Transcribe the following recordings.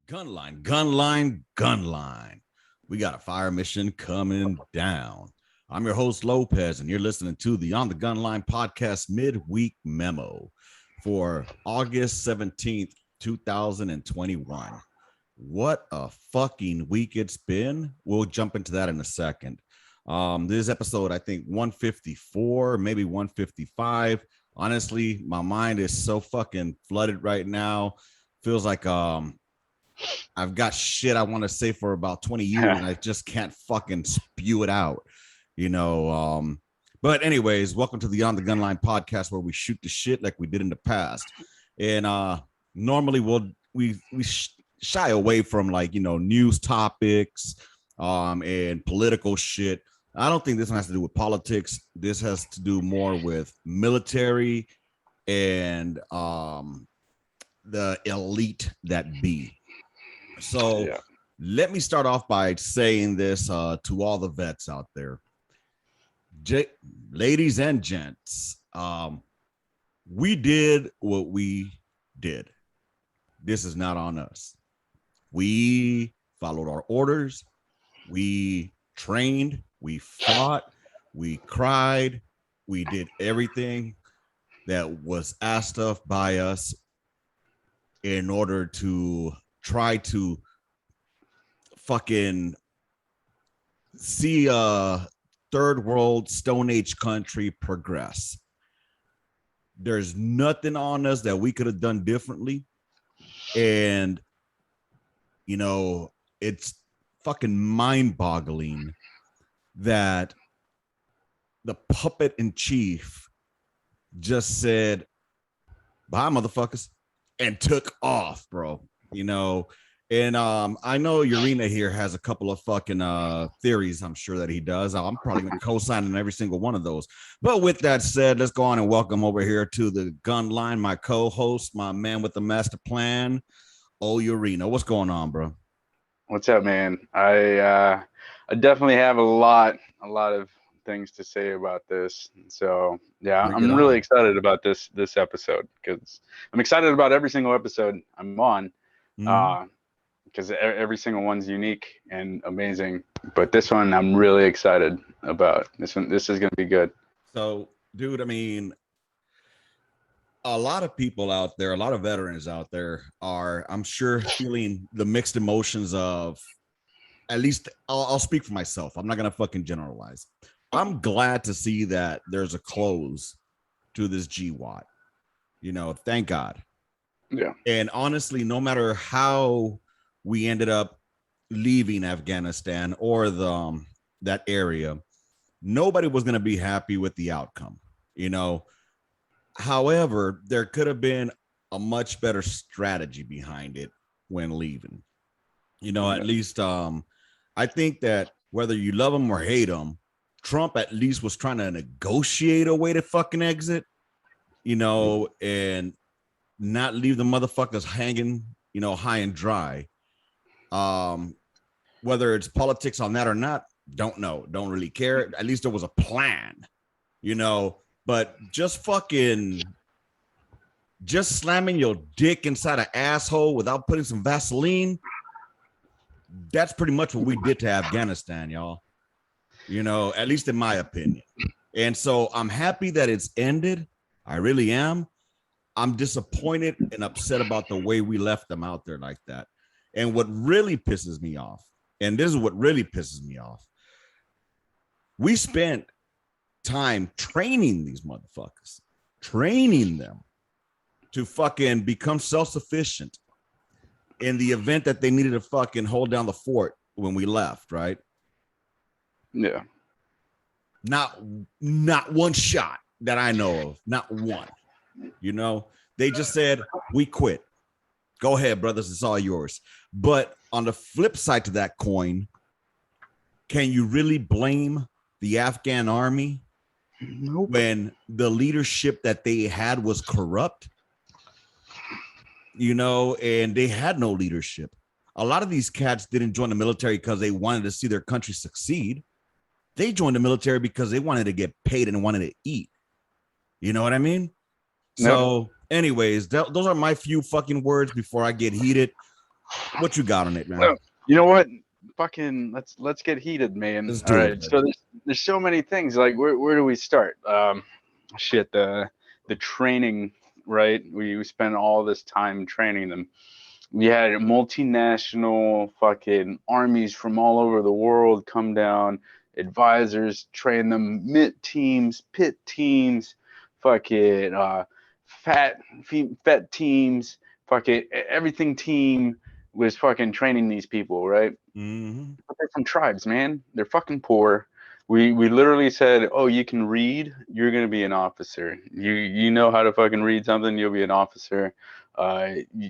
Gunline. We got a fire mission coming down. I'm your host, Lopez, and you're listening to the On the Gunline podcast midweek memo for August 17th, 2021. What a fucking week it's been. We'll jump into that in a second. This episode, I think 154, maybe 155. Honestly, my mind is so fucking flooded right now. Feels like I've got shit I want to say for about 20 years and I just can't fucking spew it out, But anyways, welcome to the On the Gunline podcast where we shoot the shit like we did in the past. And normally we shy away from news topics and political shit. I don't think this one has to do with politics. This has to do more with military and the elite that be. So Let me start off by saying this to all the vets out there. Ladies and gents, we did what we did. This is not on us. We followed our orders. We trained. We fought. We cried. We did everything that was asked of by us in order to try to fucking see a third world Stone Age country progress. There's nothing on us that we could have done differently. And, it's fucking mind-boggling that the puppet in chief just said, bye, motherfuckers, and took off, bro. And I know Urena here has a couple of fucking theories. I'm sure that he does. I'm probably gonna co-sign on every single one of those. But with that said, let's go on and welcome over here to the gun line my co-host, my man with the master plan, Urena. What's going on, bro? What's up, man? I definitely have a lot of things to say about this. So yeah, I'm really excited about this episode because I'm excited about every single episode I'm on. Because every single one's unique and amazing. But this one, I'm really excited about. This is going to be good. So, dude, I mean, a lot of people out there, a lot of veterans out there are, I'm sure, feeling the mixed emotions of, at least I'll speak for myself. I'm not going to fucking generalize. I'm glad to see that there's a close to this GWOT. Thank God. Yeah. And honestly, no matter how we ended up leaving Afghanistan or that area, nobody was going to be happy with the outcome, However, there could have been a much better strategy behind it when leaving. At least I think that whether you love him or hate him, Trump at least was trying to negotiate a way to fucking exit, and not leave the motherfuckers hanging, high and dry. Whether it's politics on that or not, don't know. Don't really care. At least there was a plan, but just slamming your dick inside an asshole without putting some Vaseline. That's pretty much what we did to Afghanistan, y'all. At least in my opinion. And so I'm happy that it's ended. I really am. I'm disappointed and upset about the way we left them out there like that. And what really pisses me off, and this is what really pisses me off, we spent time training these motherfuckers, training them to fucking become self-sufficient in the event that they needed to fucking hold down the fort when we left, right? Yeah. Not one shot that I know of, not one. They just said, we quit. Go ahead, brothers, it's all yours. But on the flip side to that coin, can you really blame the Afghan army when the leadership that they had was corrupt? And they had no leadership. A lot of these cats didn't join the military because they wanted to see their country succeed. They joined the military because they wanted to get paid and wanted to eat. You know what I mean? So anyways, those are my few fucking words before I get heated. What you got on it, man? You know what? Fucking let's get heated, man. Let's All do right. it. So there's so many things. Like where do we start? Shit, the training, right? We spent all this time training them. We had multinational fucking armies from all over the world come down, advisors train them, MIT teams, pit teams, fucking fat teams, fucking everything team was fucking training these people, right? Mm-hmm. But they're from tribes, man. They're fucking poor. We literally said, oh, you can read, you're gonna be an officer. You know how to fucking read something, you'll be an officer.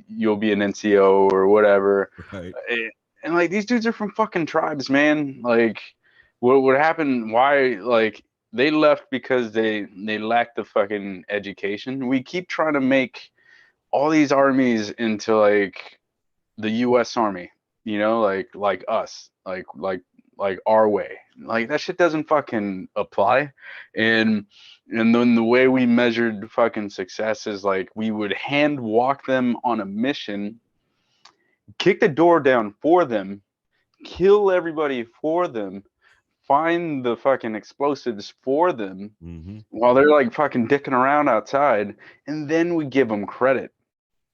You'll be an NCO or whatever. Right. And like these dudes are from fucking tribes, man. Like what happened? Why like they left because they lacked the fucking education. We keep trying to make all these armies into like the U.S. Army, you know, like us, like our way. Like that shit doesn't fucking apply. And then the way we measured fucking success is like we would hand walk them on a mission, kick the door down for them, kill everybody for them, find the fucking explosives for them Mm-hmm. while they're like fucking dicking around outside, and then we give them credit.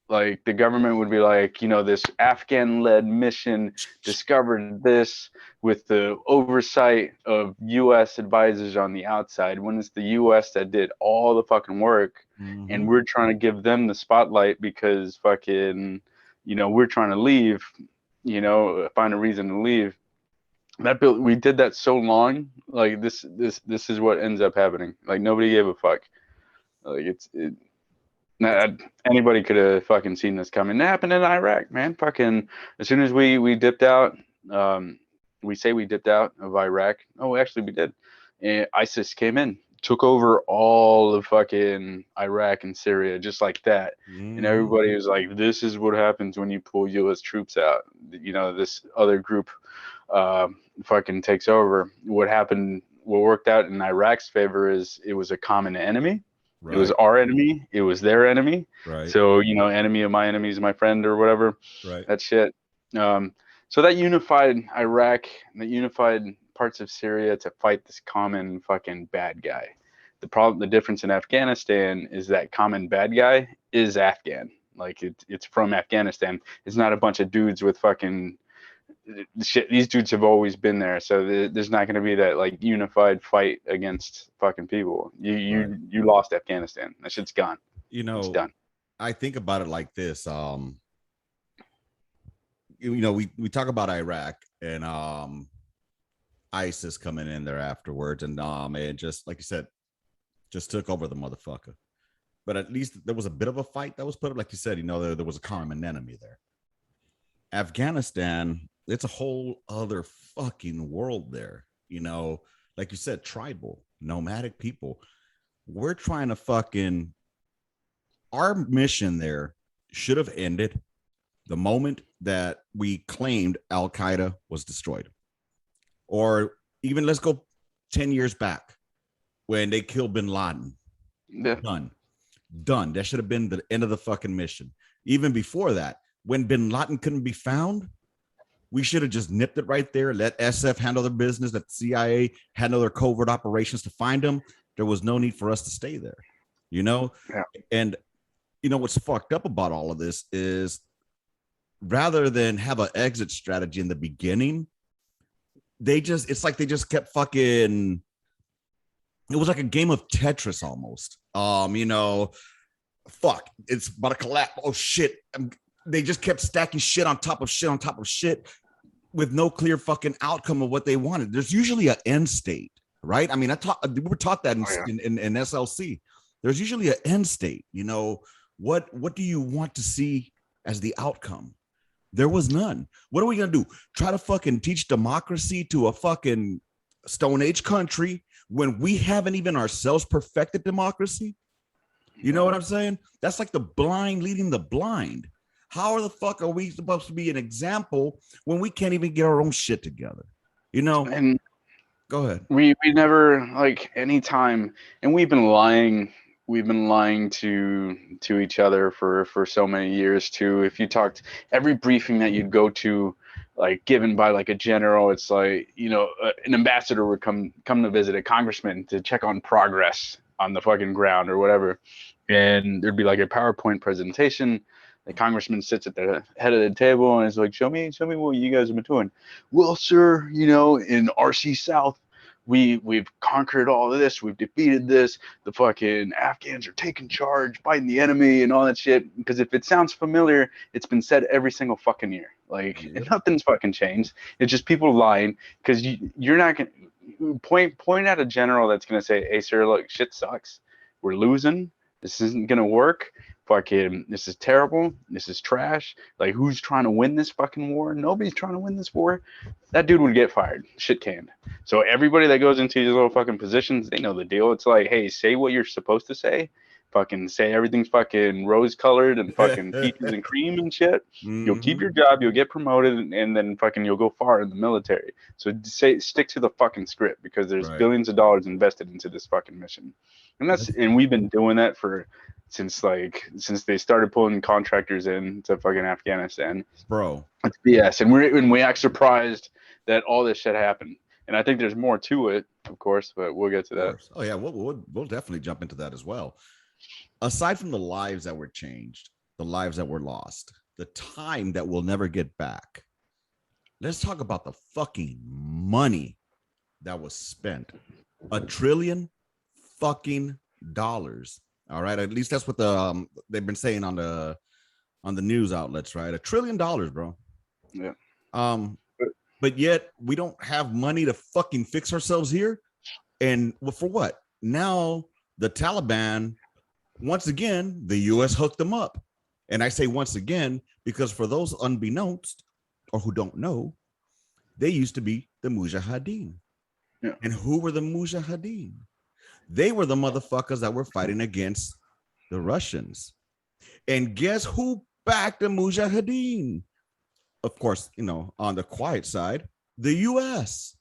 Like the government would be like, you know, this Afghan-led mission discovered this with the oversight of U.S. advisors on the outside, when it's the U.S. that did all the fucking work, Mm-hmm. and we're trying to give them the spotlight because fucking, you know, we're trying to leave, you know, find a reason to leave. We did that so long, like this is what ends up happening. Like nobody gave a fuck. Like anybody could have fucking seen this coming. It happened in Iraq, man. Fucking as soon as we dipped out, we say we dipped out of Iraq. Oh, actually we did. And ISIS came in, took over all of fucking Iraq and Syria just like that. Mm-hmm. And everybody was like, "This is what happens when you pull U.S. troops out." You know, this other group fucking takes over. What happened? What worked out in Iraq's favor is it was a common enemy. Right. It was our enemy. It was their enemy. Right. So, you know, enemy of my enemy is my friend or whatever. Right. That shit. So that unified Iraq, that unified parts of Syria to fight this common fucking bad guy. The difference in Afghanistan is that common bad guy is Afghan. Like it's from Afghanistan. It's not a bunch of dudes with fucking shit. These dudes have always been there, so there's not going to be that like unified fight against fucking people. You lost Afghanistan. That shit's gone. You know, it's done. I think about it like this. You know, we talk about Iraq and ISIS coming in there afterwards, and it just like you said, just took over the motherfucker. But at least there was a bit of a fight that was put up, like you said. You know, there was a common enemy there. Afghanistan, it's a whole other fucking world there. You know, like you said, tribal, nomadic people. We're trying to fucking, our mission there should have ended the moment that we claimed Al Qaeda was destroyed. Or even let's go 10 years back when they killed bin Laden. Yeah. Done. That should have been the end of the fucking mission. Even before that, when bin Laden couldn't be found, we should have just nipped it right there. Let SF handle their business. Let the CIA handle their covert operations to find him. There was no need for us to stay there, you know? Yeah. And, you know, what's fucked up about all of this is rather than have an exit strategy in the beginning, it's like they just kept fucking, it was like a game of Tetris almost. You know, fuck, it's about to collapse. Oh shit. They just kept stacking shit on top of shit on top of shit with no clear fucking outcome of what they wanted. There's usually an end state, right? I mean, we were taught that in SLC. There's usually an end state. You know, what do you want to see as the outcome? There was none. What are we gonna do? Try to fucking teach democracy to a fucking Stone Age country when we haven't even ourselves perfected democracy? You know what I'm saying? That's like the blind leading the blind. How the fuck are we supposed to be an example when we can't even get our own shit together? You know? And go ahead. We never, like, any time, and we've been lying we've been lying to each other for so many years too. If you talked every briefing that you'd go to, like given by like a general, it's like, you know, an ambassador would come to visit a congressman to check on progress on the fucking ground or whatever, and there'd be like a PowerPoint presentation. The congressman sits at the head of the table and is like, show me what you guys have been doing. Well, sir, you know, in RC South, we've conquered all of this, we've defeated this, the fucking Afghans are taking charge, fighting the enemy and all that shit. Because if it sounds familiar, it's been said every single fucking year. Like, and nothing's fucking changed. It's just people lying, because you're not gonna point at a general that's gonna say, hey sir, look, shit sucks, we're losing, this isn't gonna work, fucking this is terrible, this is trash. Like, who's trying to win this fucking war? Nobody's trying to win this war. That dude would get fired, shit canned. So everybody that goes into these little fucking positions, they know the deal. It's like, hey, say what you're supposed to say, fucking say everything's fucking rose colored and fucking peaches and cream and shit. You'll keep your job, you'll get promoted, and then fucking you'll go far in the military. So stick to the fucking script, because there's billions of dollars invested into this fucking mission. And we've been doing that since they started pulling contractors in to fucking Afghanistan. Bro, it's BS. And we act surprised that all this shit happened. And I think there's more to it, of course, but we'll get to that. Oh yeah, we'll definitely jump into that as well. Aside from the lives that were changed, the lives that were lost, the time that we'll never get back, let's talk about the fucking money that was spent. $1 trillion fucking dollars. All right, at least that's what they've been saying on the news outlets, right? $1 trillion, bro. Yeah. But yet we don't have money to fucking fix ourselves here. And well, for what? Now the Taliban, once again, the U.S. hooked them up. And I say once again, because for those unbeknownst or who don't know, they used to be the Mujahideen. Yeah. And who were the Mujahideen? They were the motherfuckers that were fighting against the Russians. And guess who backed the Mujahideen? Of course, you know, on the quiet side, the U.S.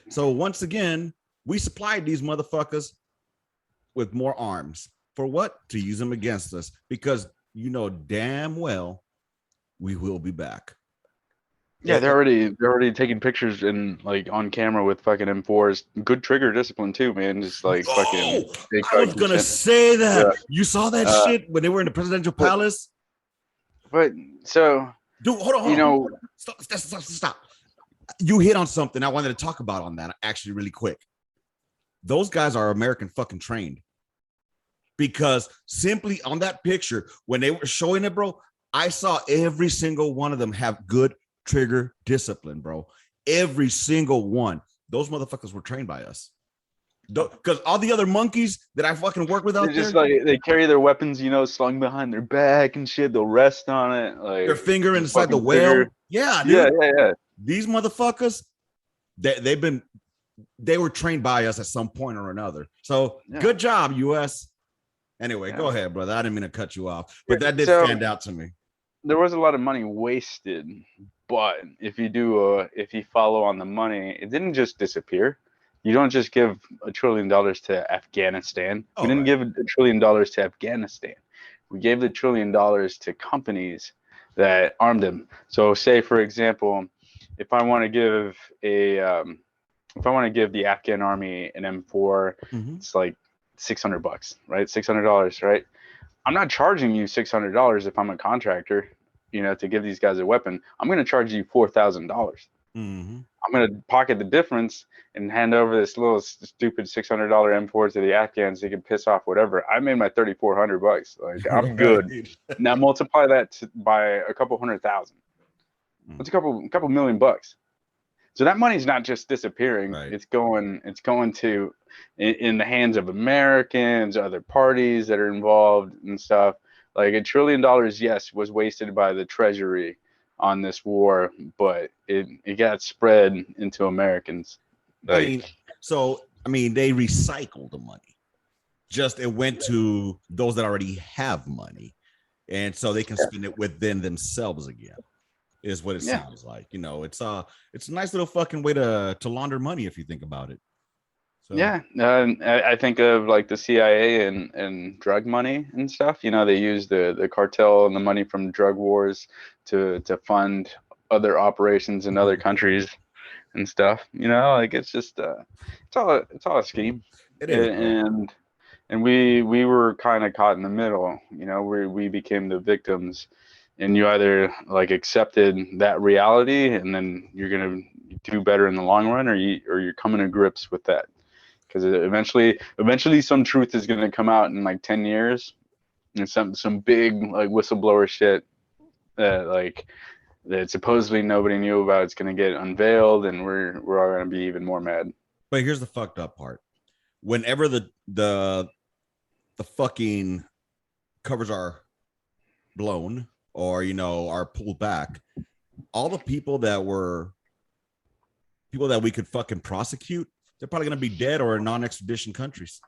So once again, we supplied these motherfuckers with more arms. For what? To use them against us, because you know damn well we will be back. Yeah, they're already taking pictures and like on camera with fucking M4s. Good trigger discipline too, man. Just like fucking. I was gonna say that. Yeah. You saw that shit when they were in the presidential palace. But so, dude, hold on. You know, stop. You hit on something I wanted to talk about on that actually really quick. Those guys are American fucking trained, because simply on that picture when they were showing it, bro, I saw every single one of them have good trigger discipline, bro. Every single one. Those motherfuckers were trained by us. Because all the other monkeys that I fucking work with out there, just like they carry their weapons, you know, slung behind their back and shit. They'll rest on it, like their finger inside the whale. Yeah, dude. Yeah. These motherfuckers, they were trained by us at some point or another. So good job, U.S. Anyway, go ahead, brother. I didn't mean to cut you off, but that did stand out to me. There was a lot of money wasted, but if you follow on the money, it didn't just disappear. You don't just give $1 trillion to Afghanistan. We didn't give $1 trillion to Afghanistan. We gave the $1 trillion to companies that armed them. So, say for example, if I want to give the Afghan army an M4, it's like $600, right? $600, right? I'm not charging you $600 if I'm a contractor, you know, to give these guys a weapon. I'm going to charge you $4,000. I'm going to pocket the difference and hand over this little stupid $600 M4 to the Afghans. They can piss off whatever. I made my $3,400. Like, I'm good. Now multiply that by a couple 100,000. That's a couple million bucks. So that money's not just disappearing. Right. It's going to in the hands of Americans, other parties that are involved and stuff. Like $1 trillion, yes, was wasted by the Treasury on this war, but it got spread into Americans. Like, I mean, they recycled the money. Just it went to those that already have money, and so they can spend it within themselves again. Is what it sounds like. You know, it's a nice little fucking way to launder money if you think about it. So Yeah, I think of like the CIA and drug money and stuff. You know, they use the cartel and the money from drug wars to fund other operations in other countries and stuff. You know, like it's just it's all a scheme, it is, bro. and we were kind of caught in the middle. You know, we became the victims, and you either like accepted that reality, and then you're gonna do better in the long run, or you're coming to grips with that because eventually some truth is going to come out in like 10 years and some big like whistleblower shit that like that supposedly nobody knew about. It's going to get unveiled, and we're all going to be even more mad. But here's the fucked up part. Whenever the fucking covers are blown or are pulled back, all the people that we could fucking prosecute, they're probably gonna be dead or in non-extradition countries.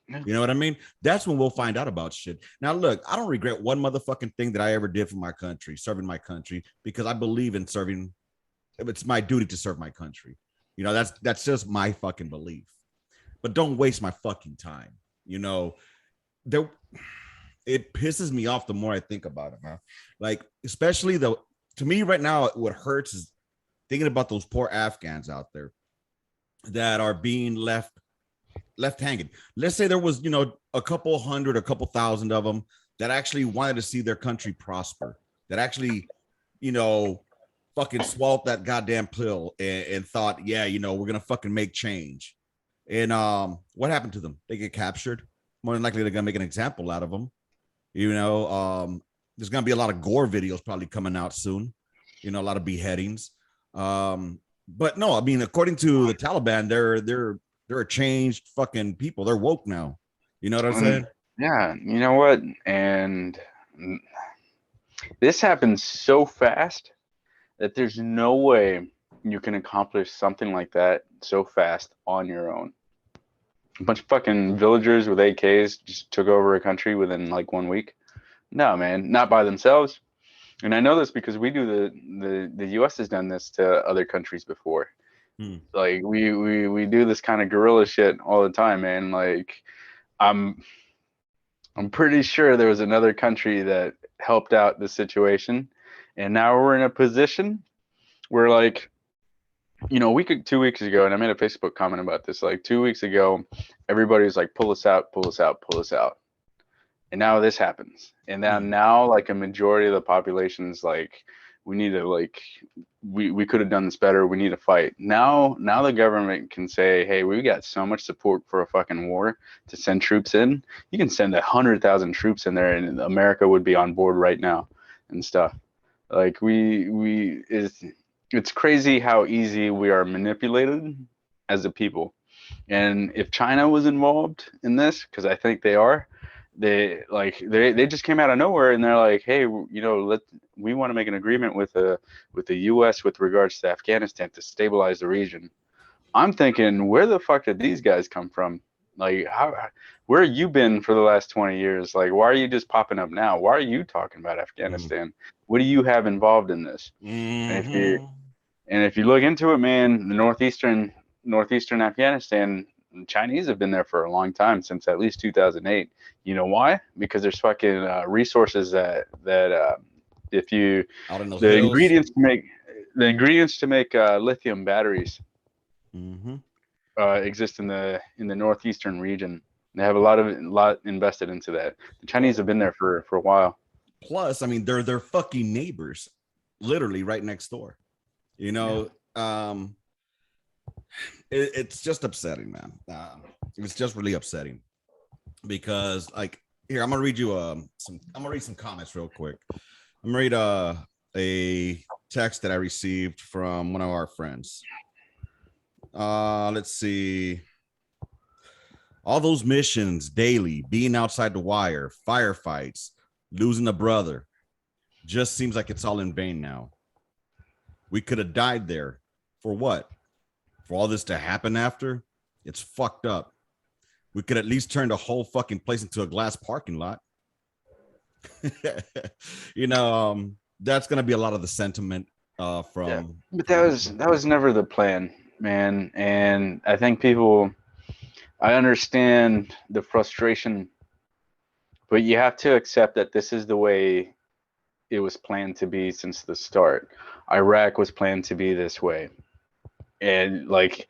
Yeah. You know what I mean? That's when we'll find out about shit. Now, look, I don't regret one motherfucking thing that I ever did for my country, serving my country, because I believe in serving. It's my duty to serve my country. That's just my fucking belief. But don't waste my fucking time. There, it pisses me off the more I think about it, man. Like, especially to me right now, what hurts is thinking about those poor Afghans out there that are being left hanging. Let's say there was, a couple hundred, a couple thousand of them that actually wanted to see their country prosper, that actually, fucking swallowed that goddamn pill and thought, yeah, we're gonna fucking make change. And what happened to them? They get captured. More than likely, they're gonna make an example out of them. There's gonna be a lot of gore videos probably coming out soon. A lot of beheadings. But no, I mean, according to the Taliban, they're a changed fucking people. They're woke now. You know what I'm saying? Yeah, you know what? And this happens so fast that there's no way you can accomplish something like that so fast on your own. A bunch of fucking villagers with AKs just took over a country within like 1 week. No, man, not by themselves. And I know this because we do the US has done this to other countries before. Like we do this kind of guerrilla shit all the time, man. Like I'm pretty sure there was another country that helped out the situation, and now we're in a position where like, a week, 2 weeks ago, and I made a Facebook comment about this. Like 2 weeks ago, everybody was like, pull us out, pull us out, pull us out. And now this happens. And now like a majority of the population's like, we need to like, we could have done this better. We need to fight. Now the government can say, hey, we got so much support for a fucking war to send troops in. You can send 100,000 troops in there, and America would be on board right now and stuff. Like it's crazy how easy we are manipulated as a people. And if China was involved in this, because I think they are, they just came out of nowhere and they're like, hey, we want to make an agreement with the US with regards to Afghanistan to stabilize the region. I'm thinking, where the fuck did these guys come from? Like, where have you been for the last 20 years? Like, why are you just popping up now? Why are you talking about Afghanistan? What do you have involved in this? And if you look into it, man, the northeastern Afghanistan, Chinese have been there for a long time, since at least 2008. You know why? Because there's fucking resources that if you the ingredients to make lithium batteries exist in the northeastern region. They have a lot invested into that. The Chinese have been there for a while. Plus, I mean, they're their fucking neighbors, literally right next door. It's just upsetting, man. It's just really upsetting because, like, here, I'm gonna read you some comments real quick. I'm gonna read a text that I received from one of our friends. Let's see. All those missions daily, being outside the wire, firefights, losing a brother, just seems like it's all in vain now. We could have died there. For what? For all this to happen after? It's fucked up. We could at least turn the whole fucking place into a glass parking lot. That's gonna be a lot of the sentiment from. But that was never the plan, man. And I think people I understand the frustration, but you have to accept that this is the way it was planned to be since the start. Iraq was planned to be this way. And like,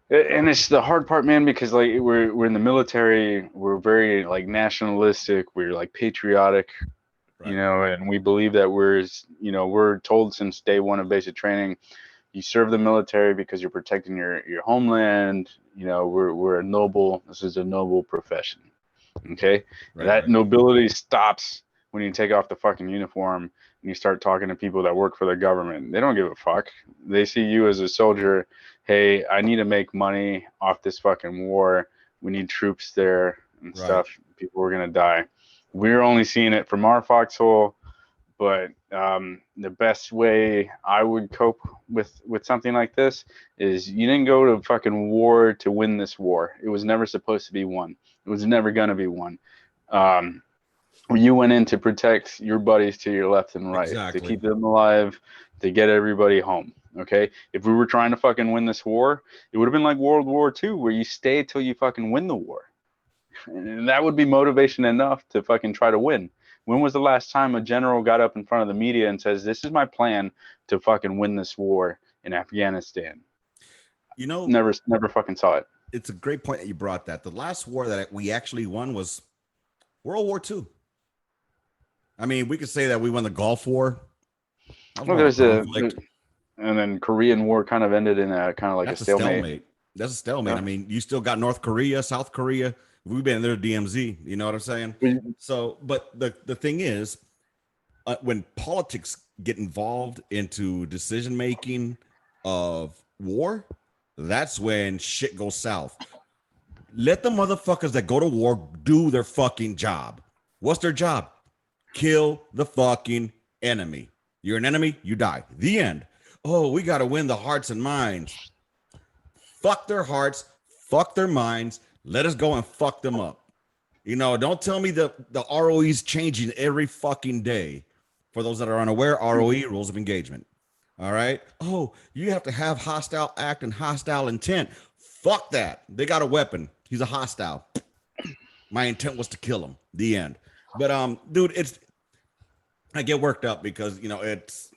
and it's the hard part, man, because like we're in the military, we're very like nationalistic, we're like patriotic, Right. and we believe that we're told since day one of basic training, you serve the military because you're protecting your homeland. We're a noble. This is a noble profession. Okay, and that Right. nobility stops when you take off the fucking uniform and you start talking to people that work for the government. They don't give a fuck. They see you as a soldier. Hey, I need to make money off this fucking war. We need troops there and Right. stuff. People are gonna die. We're only seeing it from our foxhole, but the best way I would cope with something like this is you didn't go to fucking war to win this war. It was never supposed to be won. It was never gonna be won. Um, you went in to protect your buddies to your left and right, to Exactly. keep them alive, to get everybody home. Okay, if we were trying to fucking win this war, it would have been like World War II, where you stay till you fucking win the war, and that would be motivation enough to fucking try to win. When was the last time a general got up in front of the media and says, "This is my plan to fucking win this war in Afghanistan"? You know, Never fucking saw it. it's a great point that you brought that. The last war that we actually won was World War II. I mean, we could say that we won the Gulf War. That was Well, more of a there's a, conflict. and then Korean War kind of ended in a kind of like a That's a stalemate. stalemate. That's a stalemate. Yeah. I mean, you still got North Korea, South Korea. We've been there, DMZ. You know what I'm saying? So, but the thing is, when politics get involved into decision making of war, that's when shit goes south. Let the motherfuckers that go to war do their fucking job. What's their job? Kill the fucking enemy. You're an enemy, you die. The end. Oh, we got to win the hearts and minds. Fuck their hearts, fuck their minds. Let us go and fuck them up. Don't tell me the ROE is changing every fucking day. For those that are unaware, ROE, rules of engagement. All right. Oh, you have to have hostile act and hostile intent. Fuck that. They got a weapon. He's a hostile. My intent was to kill him. The end. But dude, I get worked up because it's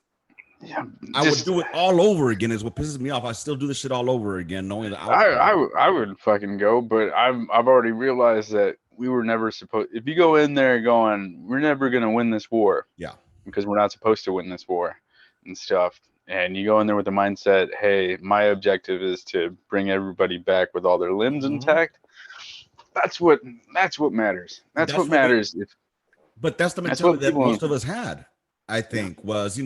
Yeah, I would do it all over again. Is what pisses me off. I still do this shit all over again, knowing that I would fucking go, but I've already realized that we were never supposed. If you go in there going, we're never gonna win this war, yeah, because we're not supposed to win this war and stuff, and you go in there with the mindset, hey, my objective is to bring everybody back with all their limbs intact. That's what matters. That's what what we. matters. But that's the That's what mentality that people. most of us had. I think was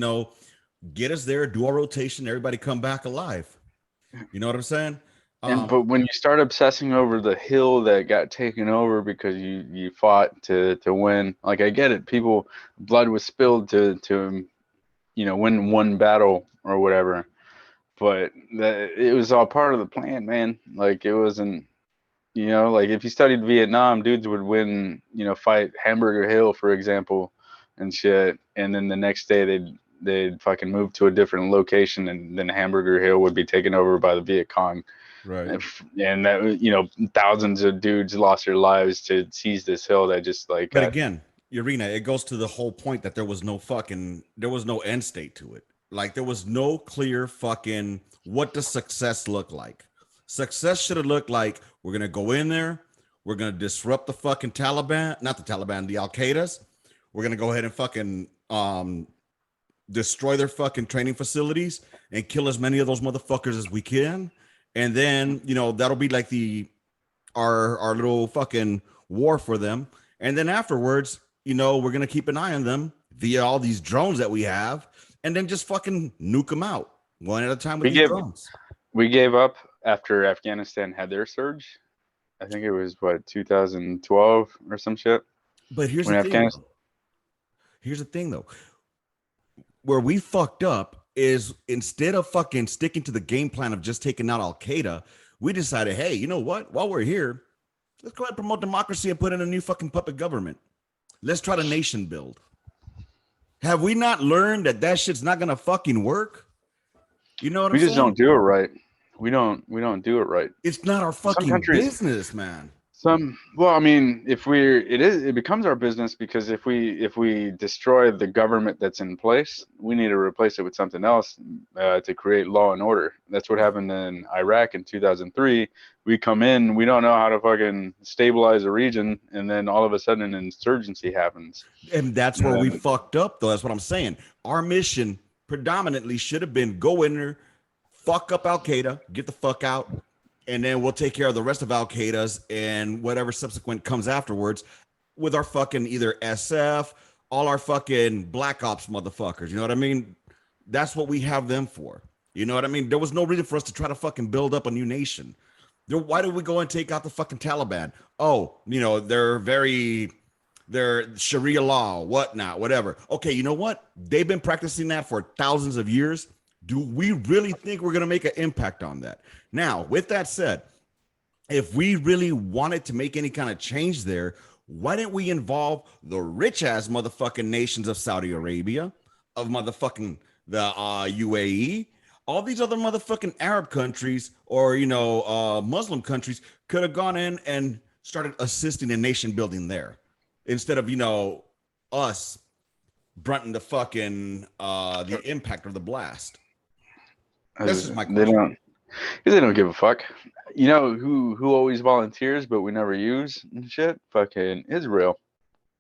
get us there, do our rotation, everybody come back alive. You know what I'm saying? But when you start obsessing over the hill that got taken over because you fought to win, like I get it, people blood was spilled to win one battle or whatever, but it was all part of the plan, man. Like it wasn't, like if you studied Vietnam, dudes would win, fight Hamburger Hill, for example, and shit, and then the next day they'd fucking move to a different location, and then Hamburger Hill would be taken over by the Viet Cong. Right. And that, thousands of dudes lost their lives to seize this hill that just like. But again, Irina, it goes to the whole point that there was no end state to it. Like there was no clear fucking what does success look like? Success should have looked like we're gonna go in there, we're gonna disrupt the fucking Taliban, not the Taliban, the Al Qaeda's. We're gonna go ahead and fucking destroy their fucking training facilities and kill as many of those motherfuckers as we can. And then, that'll be like our little fucking war for them. And then afterwards, we're going to keep an eye on them via all these drones that we have and then just fucking nuke them out one at a time with these drones. We gave up after Afghanistan had their surge. I think it was 2012 or some shit. But here's the thing though. Where we fucked up is instead of fucking sticking to the game plan of just taking out Al Qaeda, we decided, hey, you know what? While we're here, let's go ahead and promote democracy and put in a new fucking puppet government. Let's try to nation build. Have we not learned that shit's not gonna fucking work? You know what I'm saying? We just don't do it right. We don't do it right. It's not our Some fucking countries, business, man. well, I mean, it becomes our business, because if we destroy the government that's in place, we need to replace it with something else to create law and order. That's what happened in Iraq in 2003. We come in, we don't know how to fucking stabilize a region, and then all of a sudden an insurgency happens. And that's And where we then, fucked up, though. That's what I'm saying. Our mission predominantly should have been go in there, fuck up Al Qaeda, get the fuck out, and then we'll take care of the rest of Al Qaeda's and whatever subsequent comes afterwards with our fucking either SF, all our fucking black ops motherfuckers. You know what I mean? That's what we have them for. You know what I mean? There was no reason for us to try to fucking build up a new nation. Why did we go and take out the fucking Taliban? Oh, they're Sharia law, whatnot, whatever. Okay, you know what? They've been practicing that for thousands of years. Do we really think we're going to make an impact on that? Now, with that said, if we really wanted to make any kind of change there, why didn't we involve the rich ass motherfucking nations of Saudi Arabia, of motherfucking the UAE, all these other motherfucking Arab countries or, Muslim countries could have gone in and started assisting in nation building there instead of, us brunting the fucking the impact of the blast. This is my question. They don't give a fuck. You know who always volunteers but we never use and shit? Fucking Israel.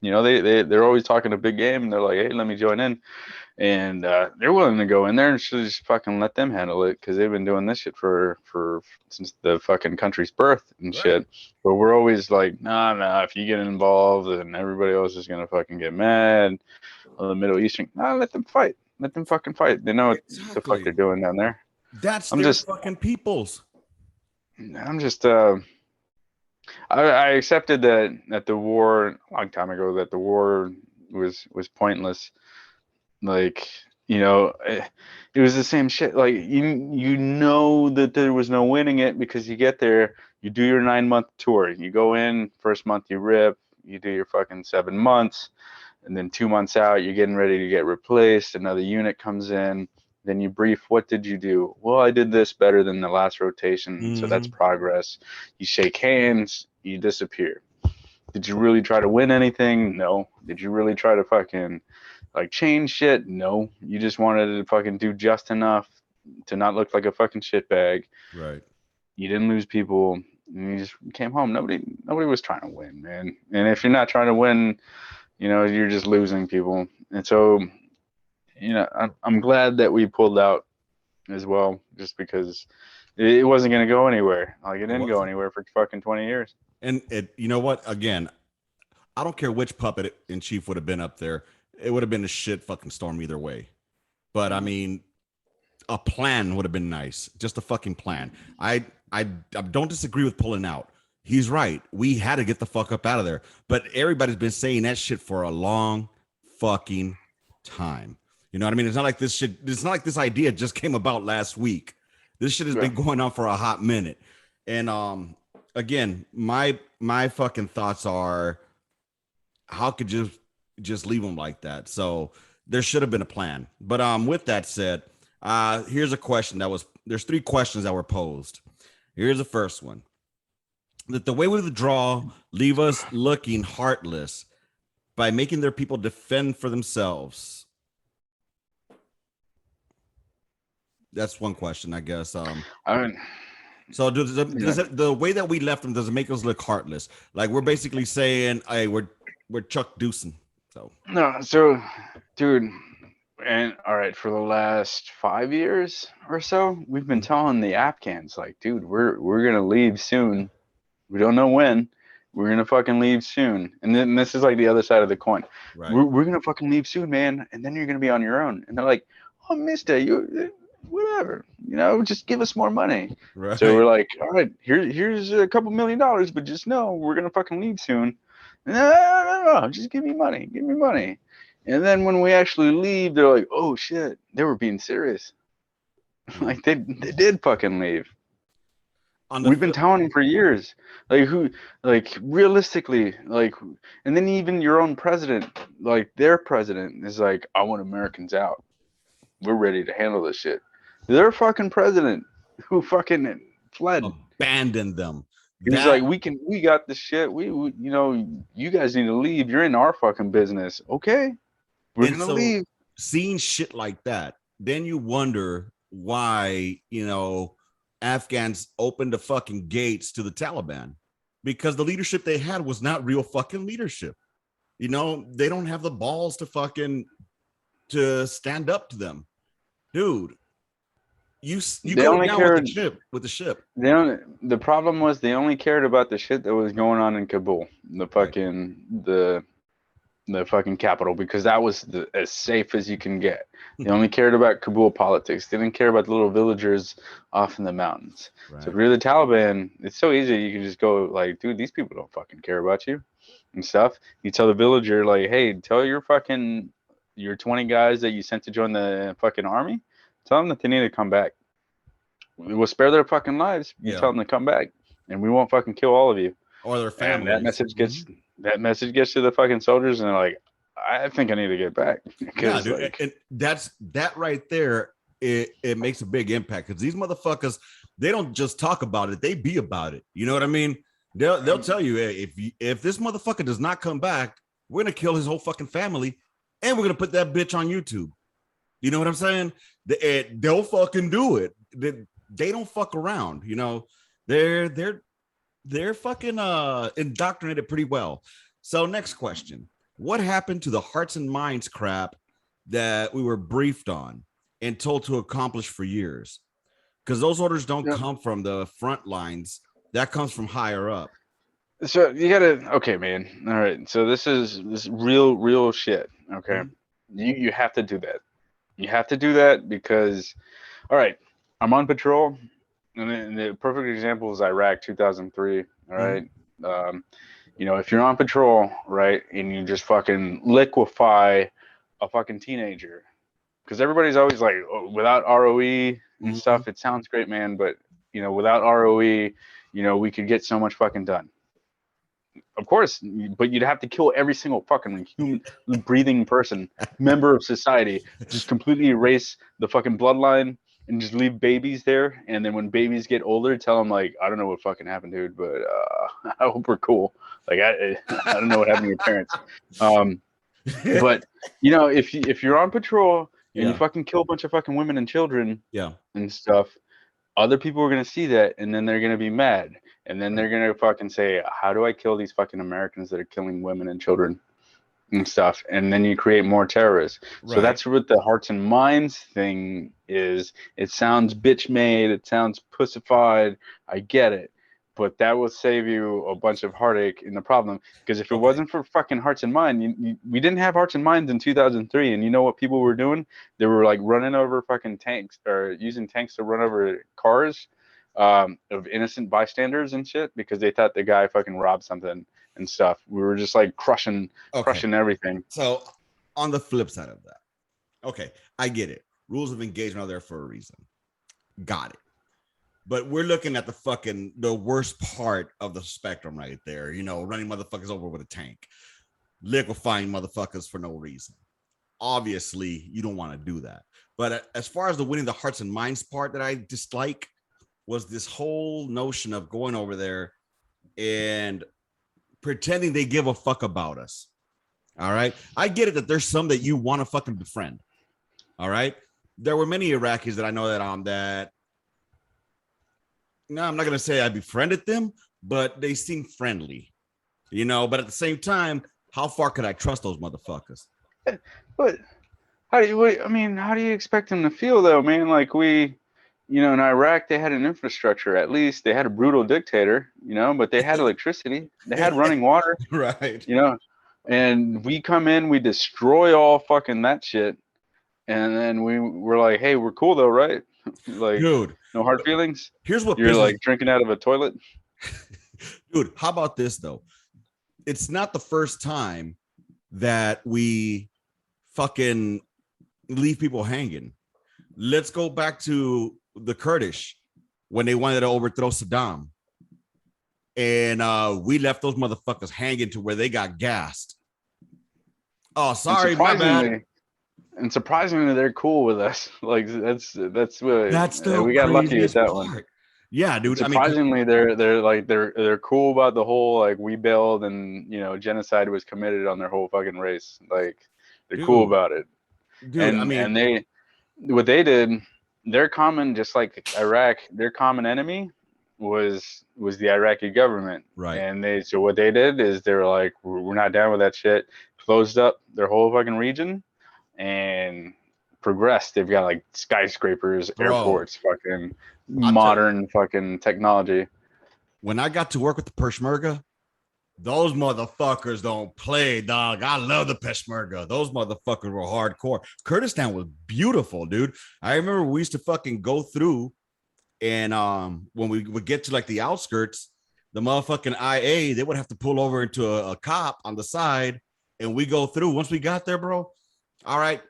They're always talking a big game, and they're like, hey, let me join in. And they're willing to go in there and should just fucking let them handle it, because they've been doing this shit for since the fucking country's birth and shit. But we're always like, nah, if you get involved, then everybody else is gonna fucking get mad. Or the Middle Eastern, let them fight. Let them fucking fight. They know what the fuck they're doing down there. That's their fucking peoples. I'm just I accepted that the war a long time ago, that the war was pointless. Like, it was the same shit. Like, you know that there was no winning it, because you get there, you do your 9-month tour, you go in, first month you rip, you do your fucking 7 months, and then 2 months out, you're getting ready to get replaced, another unit comes in, then you brief, what did you do? Well, I did this better than the last rotation, so that's progress. You shake hands, you disappear. Did you really try to win anything? No. Did you really try to fucking change shit? No. You just wanted to fucking do just enough to not look like a fucking shitbag. Right. You didn't lose people. You just came home. Nobody was trying to win, man. And if you're not trying to win, you're just losing people. And so, I'm glad that we pulled out as well, just because it wasn't going to go anywhere. Like, it didn't go anywhere for fucking 20 years. And you know what? Again, I don't care which puppet in chief would have been up there. It would have been a shit fucking storm either way. But I mean, a plan would have been nice. Just a fucking plan. I don't disagree with pulling out. He's right. We had to get the fuck up out of there. But everybody's been saying that shit for a long fucking time. You know what I mean? It's not like this idea just came about last week. This shit has been going on for a hot minute. And again, my fucking thoughts are, how could you just leave them like that? So there should have been a plan. But with that said, here's a question there's 3 questions that were posed. Here's the first one. That the way we withdraw leave us looking heartless by making their people defend for themselves. That's one question, I guess. So does the way that we left them, does it make us look heartless? Like, we're basically saying, hey, we're Chuck Deucin. So dude, and all right, for the last 5 years or so, we've been telling the Afghans, like, dude, we're gonna leave soon. We don't know when. We're gonna fucking leave soon. And then this is like the other side of the coin. Right. We're gonna fucking leave soon, man. And then you're gonna be on your own. And they're like, oh, mister, you whatever, just give us more money. Right. So we're like, all right, here's a couple $1 million, but just know we're gonna fucking leave soon. No, just give me money. And then when we actually leave, they're like, oh shit, they were being serious. Like, they did fucking leave. We've been telling them for years. Like, realistically, and then even your own president, like, their president is like, I want Americans out. We're ready to handle this shit. Their fucking president who fucking fled. Abandoned them. He was like, we got the shit. We you guys need to leave. You're in our fucking business. Okay, we're gonna leave. Seeing shit like that, then you wonder why, Afghans opened the fucking gates to the Taliban, because the leadership they had was not real fucking leadership. They don't have the balls to stand up to them, dude. You go down with the ship. The problem was they only cared about the shit that was going on in Kabul, the fucking capital, because that was as safe as you can get. They only cared about Kabul politics. They didn't care about the little villagers off in the mountains. Right. So if you're the Taliban, it's so easy. You can just go like, dude, these people don't fucking care about you and stuff. You tell the villager like, hey, tell your 20 guys that you sent to join the fucking army, tell them that they need to come back. We'll spare their fucking lives. You tell them to come back, and we won't fucking kill all of you or their families. And that message gets to the fucking soldiers, and they're like, I think I need to get back. Yeah, dude, and that right there. It makes a big impact, because these motherfuckers, they don't just talk about it; they be about it. You know what I mean? They'll tell you, hey, if this motherfucker does not come back, we're gonna kill his whole fucking family, and we're gonna put that bitch on YouTube. You know what I'm saying? They'll fucking do it. They don't fuck around. They're fucking indoctrinated pretty well. So next question: what happened to the hearts and minds crap that we were briefed on and told to accomplish for years? Because those orders don't come from the front lines. That comes from higher up. So you gotta, okay, man. All right. So this is real shit. Okay. Mm-hmm. You have to do that. You have to do that because, all right, I'm on patrol, and the perfect example is Iraq 2003. All right. Mm-hmm. If you're on patrol, right, and you just fucking liquefy a fucking teenager, because everybody's always like, oh, without ROE and stuff, it sounds great, man, but without ROE, we could get so much fucking done. Of course, but you'd have to kill every single fucking human breathing person, member of society, just completely erase the fucking bloodline and just leave babies there. And then when babies get older, tell them like, I don't know what fucking happened, dude, but I hope we're cool. Like I don't know what happened to your parents. But if you're on patrol and you fucking kill a bunch of fucking women and children, and stuff, other people are gonna see that, and then they're gonna be mad. And then they're going to fucking say, how do I kill these fucking Americans that are killing women and children and stuff? And then you create more terrorists. Right. So that's what the hearts and minds thing is. It sounds bitch made. It sounds pussified. I get it. But that will save you a bunch of heartache in the problem. Because if it wasn't for fucking hearts and minds, we didn't have hearts and minds in 2003. And you know what people were doing? They were like running over fucking tanks, or using tanks to run over cars. Of innocent bystanders and shit, because they thought the guy fucking robbed something and stuff. We were just like crushing everything. So on the flip side of that, okay, I get it. Rules of engagement are there for a reason. Got it. But we're looking at the worst part of the spectrum right there. Running motherfuckers over with a tank, liquefying motherfuckers for no reason. Obviously, you don't want to do that. But as far as the winning the hearts and minds part that I dislike, was this whole notion of going over there and pretending they give a fuck about us. All right. I get it that there's some that you want to fucking befriend. All right. There were many Iraqis that I know that no, I'm not going to say I befriended them, but they seem friendly, but at the same time, how far could I trust those motherfuckers? But how do you expect them to feel though, man? Like in Iraq, they had an infrastructure. At least they had a brutal dictator, but they had electricity. They had running water. Right. And we come in, we destroy all fucking that shit. And then we're like, hey, we're cool though, right? Like, dude, no hard feelings. Here's what you're like drinking out of a toilet. Dude, how about this though? It's not the first time that we fucking leave people hanging. Let's go back to the Kurdish when they wanted to overthrow Saddam, and we left those motherfuckers hanging to where they got gassed. Oh, sorry, my bad. And surprisingly, they're cool with us. Like that's That's what the we got lucky with craziest that one. part. Yeah, And dude. I mean, surprisingly, they're cool about the whole like we bailed and genocide was committed on their whole fucking race. Like they're cool dude, about it. dude. I And mean, they what they did, their common just like Iraq, their common enemy was the Iraqi government. right. And so what they did is they were like, we're not down with that shit. Closed up their whole fucking region and progressed. They've got like skyscrapers, Bro, airports, fucking I tell modern fucking technology. when I got to work with the Peshmerga, those motherfuckers don't play, dog. I love the Peshmerga. Those motherfuckers were hardcore. Kurdistan was beautiful, dude. I remember we used to fucking go through, and when we would get to like the outskirts, the motherfucking IA, they would have to pull over into a cop on the side, and we go through. Once we got there, bro, all right,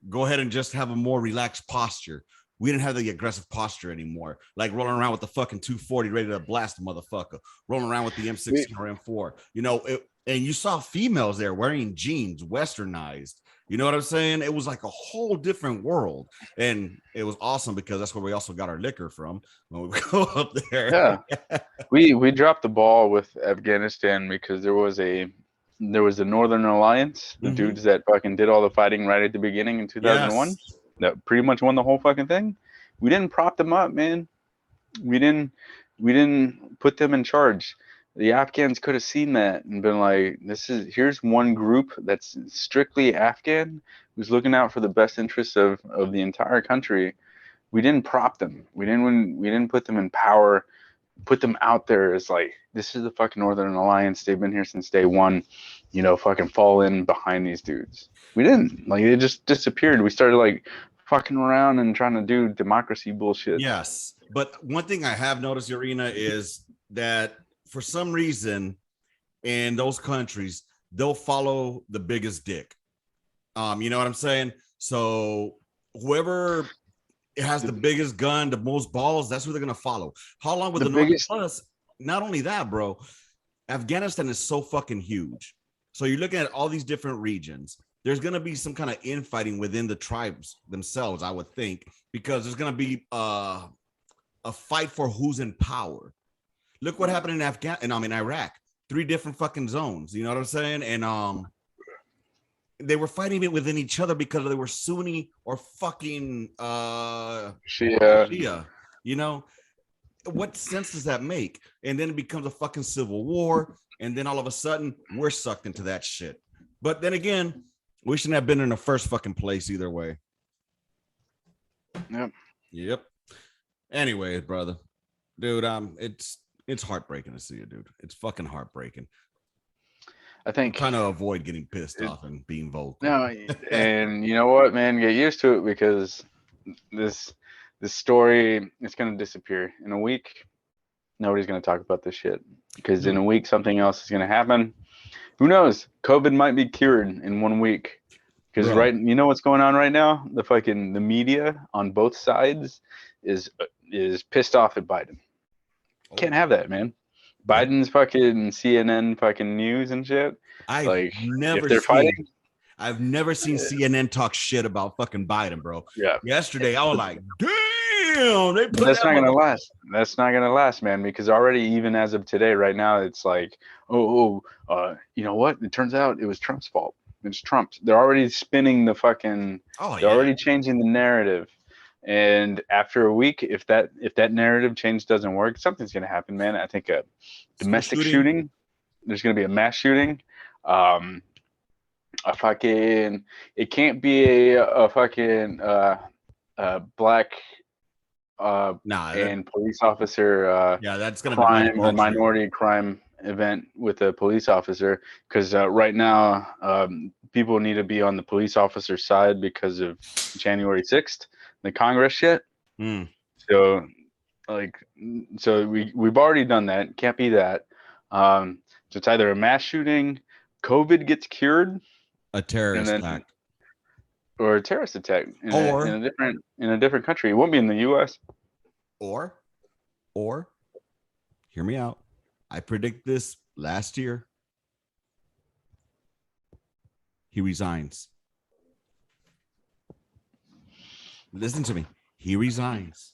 go ahead and just have a more relaxed posture. We didn't have the aggressive posture anymore, like rolling around with the fucking 240 ready to blast a motherfucker, rolling around with the M16 or M4. And you saw females there wearing jeans, westernized. You know what I'm saying? It was like a whole different world, and it was awesome because that's where we also got our liquor from when we go up there. Yeah, we dropped the ball with Afghanistan because there was the Northern Alliance, the Mm-hmm. dudes that fucking did all the fighting right at the beginning in 2001, Yes, that pretty much won the whole fucking thing. We didn't prop them up, man. We didn't we didn't put them in charge. The Afghans could have seen that and been like, here's one group that's strictly Afghan who's looking out for the best interests of the entire country. We didn't prop them. We didn't put them in power, put them out there as like, this is the fucking Northern Alliance. They've been here since day one. Fucking fall in behind these dudes. We didn't. Like, they just disappeared. We started like fucking around and trying to do democracy bullshit. yes. But one thing I have noticed, Urena, is that for some reason in those countries, they'll follow the biggest dick. You know what I'm saying? So whoever has the biggest gun, the most balls, that's who they're gonna follow. How long with The the North? biggest. Plus, not only that, bro, Afghanistan is so fucking huge. So you're looking at all these different regions. There's gonna be some kind of infighting within the tribes themselves, I would think, because there's gonna be a fight for who's in power. Look what happened in Iraq. 3 different fucking zones. You know what I'm saying? And they were fighting it within each other because they were Sunni or fucking Shia. Shia. You know, what sense does that make? And then it becomes a fucking civil war, and then all of a sudden we're sucked into that shit. But then again, we shouldn't have been in the first fucking place either way. Yep. Anyways, brother, dude, it's heartbreaking to see it, dude. It's fucking heartbreaking. I think Trying to avoid getting pissed off and being vocal. No, and you know what, man, get used to it because this story is gonna disappear in a week. Nobody's gonna talk about this shit because in a week something else is gonna happen. Who knows? COVID might be cured in 1 week. Because you know what's going on right now? The media on both sides is pissed off at Biden. Can't have that, man. Biden's fucking CNN fucking news and shit. If they're fighting, I've never seen CNN talk shit about fucking Biden, bro. Yeah. Yesterday, I was like, damn, they put that's not gonna last. That's not gonna last, man. Because already, even as of today, right now, it's like, you know what? It turns out it was Trump's fault. It's Trump's. They're already spinning the fucking. They're already changing the narrative. And after a week, if that narrative change doesn't work, something's gonna happen, man. I think a domestic shooting. There's gonna be a mass shooting. It can't be a fucking black and police officer that's gonna crime be or minority crime event with a police officer, because right now people need to be on the police officer side because of January 6th, the Congress shit. So we've already done that. Can't be that. So it's either a mass shooting, COVID gets cured, a terrorist attack, or a terrorist attack in a different country. It won't be in the U.S. Or hear me out. I predict this last year. He resigns. Listen to me. He resigns.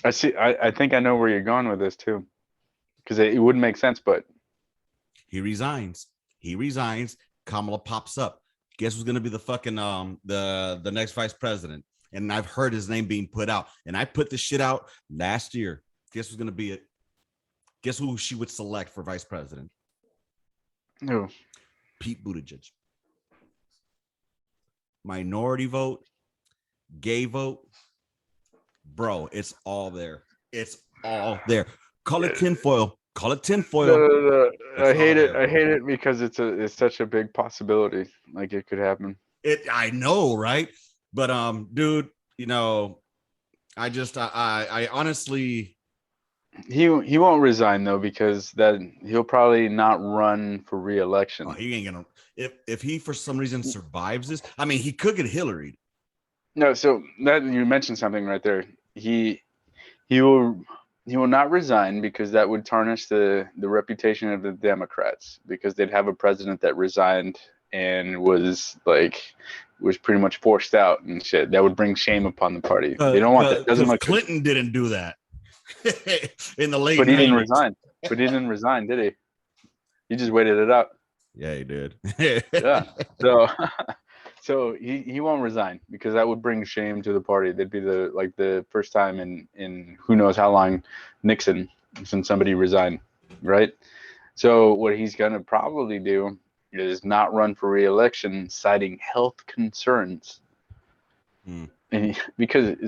I see. I think I know where you're going with this too, because it wouldn't make sense, but He resigns. He resigns. Kamala pops up. Guess who's gonna be the fucking the next vice president? And I've heard his name being put out. And I put this shit out last year. Guess who's gonna be it? Guess who she would select for vice president? no. Pete Buttigieg. Minority vote, gay vote, bro. It's all there. It's all there. Call it tinfoil. Call it tinfoil. No. I hate it. There, I hate it because it's such a big possibility. Like it could happen. I know, right? But dude, you know, I honestly, He won't resign though, because that he'll probably not run for re-election. oh, he ain't gonna. If he for some reason survives this, I mean, he could get Hillary. No, so that you mentioned something right there. He will not resign because that would tarnish the reputation of the Democrats, because they'd have a president that resigned and was pretty much forced out and shit. That would bring shame upon the party. They don't want that. Doesn't look Clinton good. didn't do that in the late. But he 90s. didn't resign. But he didn't resign, did he? He just waited it out. Yeah, he did. Yeah. So he won't resign because that would bring shame to the party. That'd be the first time in who knows how long Nixon since somebody resigned, right? So what he's gonna probably do is not run for re-election, citing health concerns. And Vladimir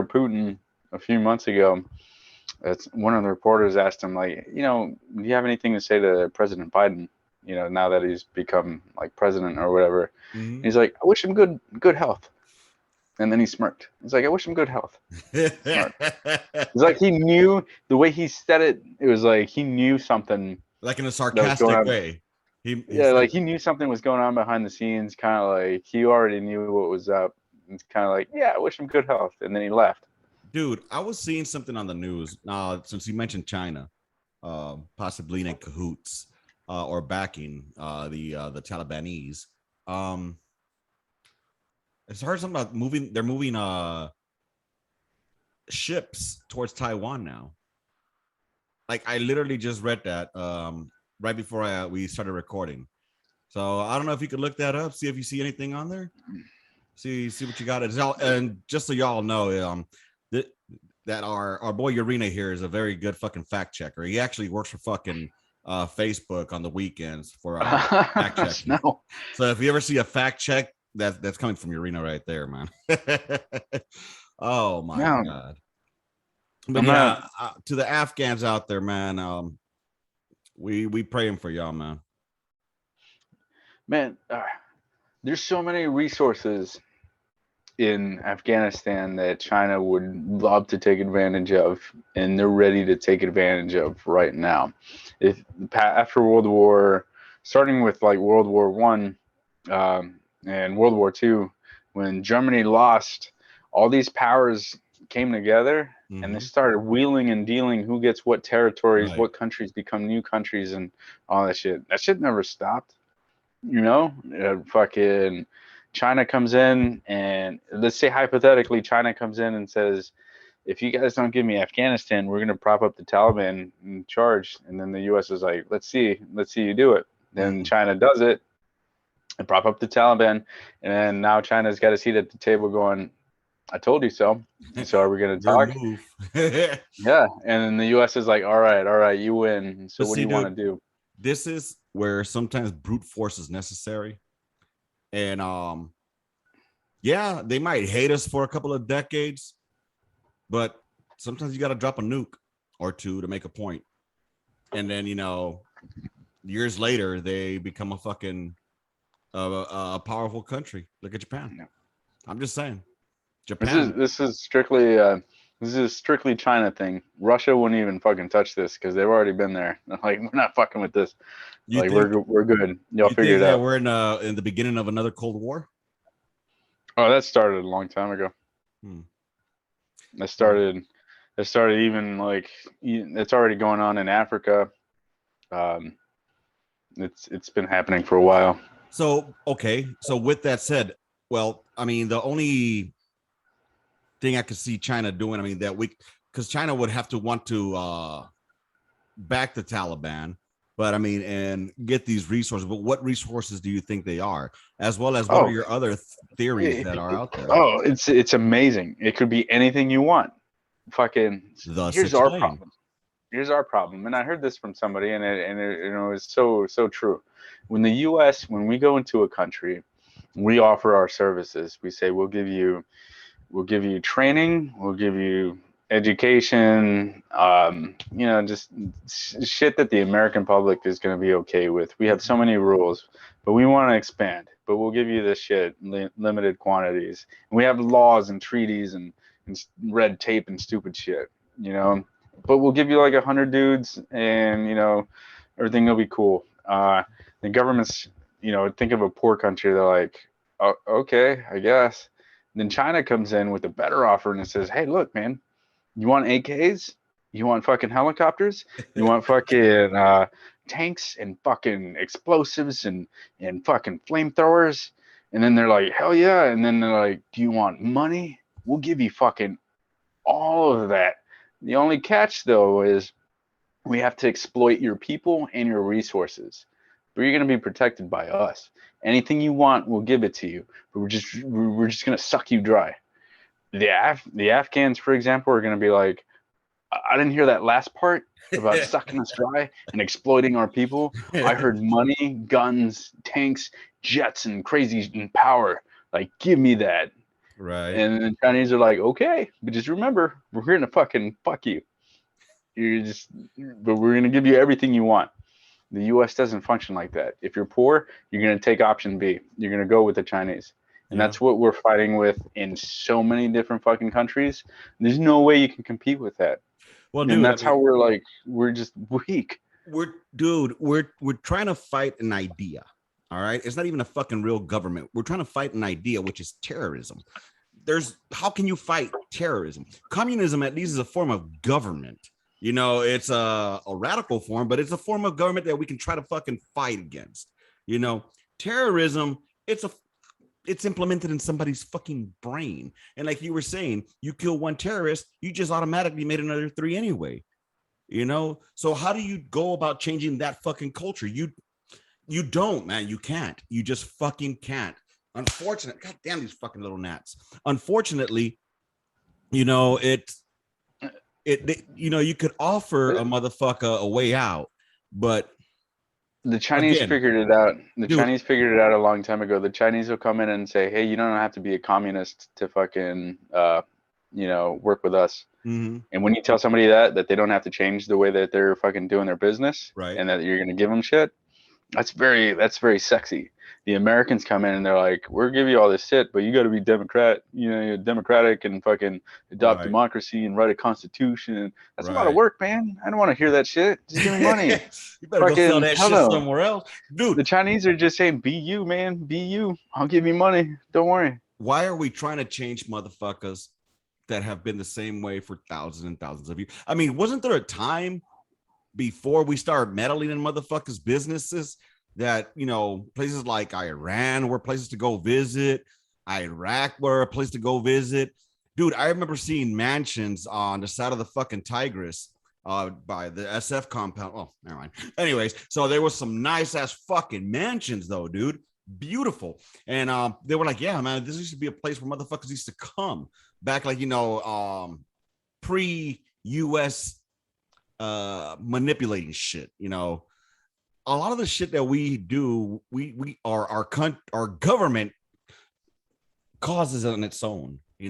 Putin a few months ago, that's one of the reporters asked him, like, do you have anything to say to President Biden? Now that he's become like president or whatever. Mm-hmm. He's like, I wish him good health. And then he smirked. He's like, I wish him good health. It's like he knew the way he said it. It was like he knew something, like in a sarcastic way. He knew something was going on behind the scenes. Kind of like he already knew what was up. It's kind of like, yeah, I wish him good health. And then he left. Dude, I was seeing something on the news since you mentioned China, possibly in cahoots. Or backing the Talibanese. I heard something about they're moving ships towards Taiwan now. Like I literally just read that right before we started recording. So I don't know if you could look that up, see if you see anything on there. See what you got. And just so y'all know, that our boy Urena here is a very good fucking fact checker. He actually works for fucking Facebook on the weekends for fact checking. No. So if you ever see a fact check, that's coming from Urena right there, man. Oh my God. But to the Afghans out there, man, we praying for y'all, man. Man, there's so many resources in Afghanistan that China would love to take advantage of, and they're ready to take advantage of right now. After World War, starting with like World War One and World War II, when Germany lost, all these powers came together and they started wheeling and dealing who gets what territories, what countries become new countries, and all that shit. That shit never stopped. Fucking China comes in, and let's say hypothetically China comes in and says, if you guys don't give me Afghanistan, we're going to prop up the Taliban in charge. And then the U.S. is like, let's see you do it. Then China does it and prop up the Taliban. And then now China's got a seat at the table going, I told you so. So are we going to talk? Yeah. And then the U.S. is like, all right, you win. So what do you want to do? This is where sometimes brute force is necessary. And yeah, they might hate us for a couple of decades, but sometimes you got to drop a nuke or two to make a point. And then, years later, they become a fucking a powerful country. Look at Japan. No. I'm just saying. Japan. This is strictly China thing. Russia wouldn't even fucking touch this because they've already been there. Like, we're not fucking with this. We're good. Y'all figure it out. We're in the beginning of another Cold War. Oh, that started a long time ago. That started even like it's already going on in Africa. It's been happening for a while. So, okay. So with that said, Well, I mean, the only thing I could see China doing, I mean, because China would have to want to back the Taliban, but I mean, and get these resources. But what resources do you think they are? As well as what are Oh, your other theories that are out there? oh, it's amazing. It could be anything you want. Fucking, Thus here's our explain. problem. Here's our problem. And I heard this from somebody, and it was so true. When the U.S. when we go into a country, we offer our services. We say we'll give you training, we'll give you education, just shit that the American public is going to be okay with. We have so many rules, but we want to expand. But we'll give you this shit in limited quantities. And we have laws and treaties and red tape and stupid shit, But we'll give you like 100 dudes, and everything will be cool. The government's, think of a poor country. They're like, oh, okay, I guess. Then China comes in with a better offer and it says, hey, look, man, you want AKs? You want fucking helicopters? You want fucking tanks and fucking explosives and fucking flamethrowers? And then they're like, hell yeah. And then they're like, do you want money? We'll give you fucking all of that. The only catch, though, is we have to exploit your people and your resources. But you're going to be protected by us. Anything you want, we'll give it to you. But we're just going to suck you dry. The Afghans, for example, are going to be like, I didn't hear that last part about sucking us dry and exploiting our people. I heard money, guns, tanks, jets, and crazy and power. Like, give me that. Right. And the Chinese are like, okay, but just remember, we're going to fucking fuck you. But we're going to give you everything you want. The U.S. doesn't function like that. If you're poor, you're going to take option B. You're going to go with the Chinese. And that's what we're fighting with in so many different fucking countries. There's no way you can compete with that. Well, dude, and that's how we're just weak. We're trying to fight an idea. All right. It's not even a fucking real government. We're trying to fight an idea, which is terrorism. How can you fight terrorism? Communism, at least, is a form of government. It's a radical form, but it's a form of government that we can try to fucking fight against. Terrorism, it's implemented in somebody's fucking brain. And like you were saying, you kill one terrorist, you just automatically made another 3 anyway. So how do you go about changing that fucking culture? You don't, man. You can't. You just fucking can't. Unfortunately, god damn these fucking little gnats. Unfortunately, you could offer a motherfucker a way out, but the Chinese figured it out. Chinese figured it out a long time ago. The Chinese will come in and say, hey, you don't have to be a communist to fucking, work with us. Mm-hmm. And when you tell somebody that they don't have to change the way that they're fucking doing their business, right, and that you're going to give them shit, that's very sexy. The Americans come in and they're like, we'll give you all this shit, but you got to be you're democratic and fucking adopt democracy and write a constitution. That's a lot of work, man. I don't want to hear that shit. Just give me money. You better go sell that shit somewhere else. Dude, the Chinese are just saying, be you, man. Be you. I'll give you money. Don't worry. Why are we trying to change motherfuckers that have been the same way for thousands and thousands of years? I mean, wasn't there a time before we started meddling in motherfuckers' businesses that, places like Iran were places to go visit, Iraq were a place to go visit? Dude, I remember seeing mansions on the side of the fucking Tigris by the SF compound. Oh, never mind. Anyways, so there was some nice ass fucking mansions though, dude. Beautiful. And they were like, yeah, man, this used to be a place where motherfuckers used to come back, like, pre-US manipulating shit. A lot of the shit that we do, our government causes it on its own. I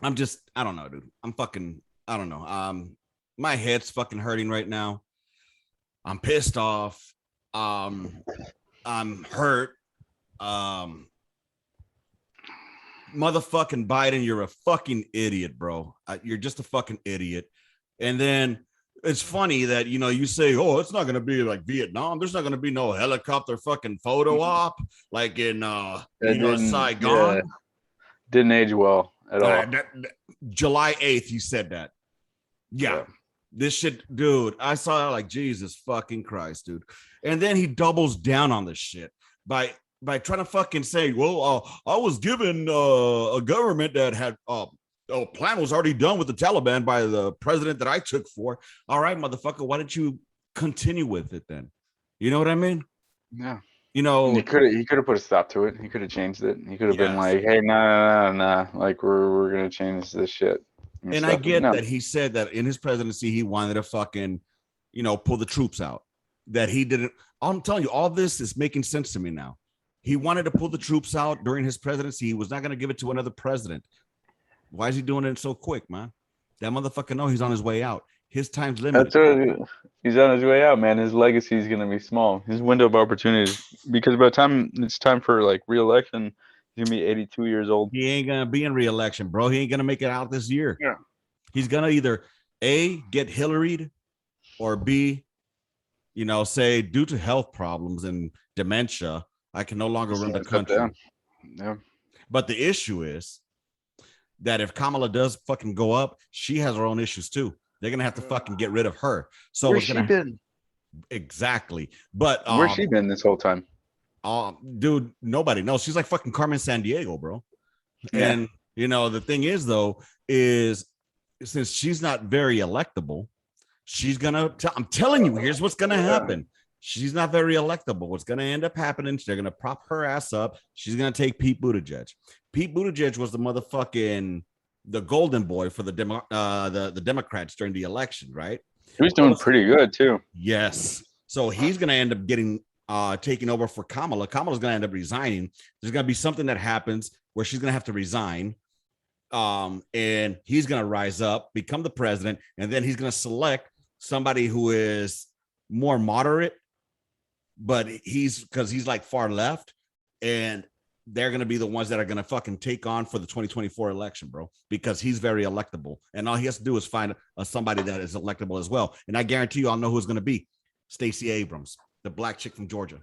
don't know, dude. I don't know. My head's fucking hurting right now. I'm pissed off. I'm hurt. Motherfucking Biden, you're a fucking idiot, bro. You're just a fucking idiot. And then it's funny that, you say, oh, it's not going to be like Vietnam. There's not going to be no helicopter fucking photo op like in, Saigon. Yeah. Didn't age well at all. July 8th, you said that. Yeah. This shit, dude, I saw that like, Jesus fucking Christ, dude. And then he doubles down on this shit by by trying to fucking say, well, I was given a government that had a plan was already done with the Taliban by the president that I took for. All right, motherfucker, why didn't you continue with it then? You know what I mean? Yeah. You know, he could have put a stop to it. He could have changed it. He could have been like, hey, nah. Like we're gonna change this shit. And I get that he said that in his presidency he wanted to fucking, pull the troops out. That he didn't. I'm telling you, all this is making sense to me now. He wanted to pull the troops out during his presidency. He was not going to give it to another president. Why is he doing it so quick, man? That motherfucker know he's on his way out. His time's limited. That's right. He's on his way out, man. His legacy is gonna be small. His window of opportunity, because by the time it's time for like re-election, he's gonna be 82 years old. He ain't gonna be in re-election, bro. He ain't gonna make it out this year. Yeah. He's gonna either A, get Hillaried, or B, say due to health problems and dementia, I can no longer run the country. Yeah. But the issue is that if Kamala does fucking go up, she has her own issues too. They're gonna have to fucking get rid of her. So where's she been? Exactly. But where's she been this whole time? Dude, nobody knows. She's like fucking Carmen Sandiego, bro. Yeah. And the thing is, though, is since she's not very electable, she's gonna. I'm telling you, here's what's gonna happen. She's not very electable. What's gonna end up happening? They're gonna prop her ass up. She's gonna take Pete Buttigieg. Pete Buttigieg was the motherfucking the golden boy for the Democrats during the election, right? He was doing pretty good too. Yes. So he's gonna end up getting taking over for Kamala. Kamala's gonna end up resigning. There's gonna be something that happens where she's gonna have to resign. And he's gonna rise up, become the president, and then he's gonna select somebody who is more moderate, but he's like far left, and they're going to be the ones that are going to fucking take on for the 2024 election, bro, because he's very electable. And all he has to do is find somebody that is electable as well. And I guarantee you, I'll know who it's going to be. Stacey Abrams, the black chick from Georgia.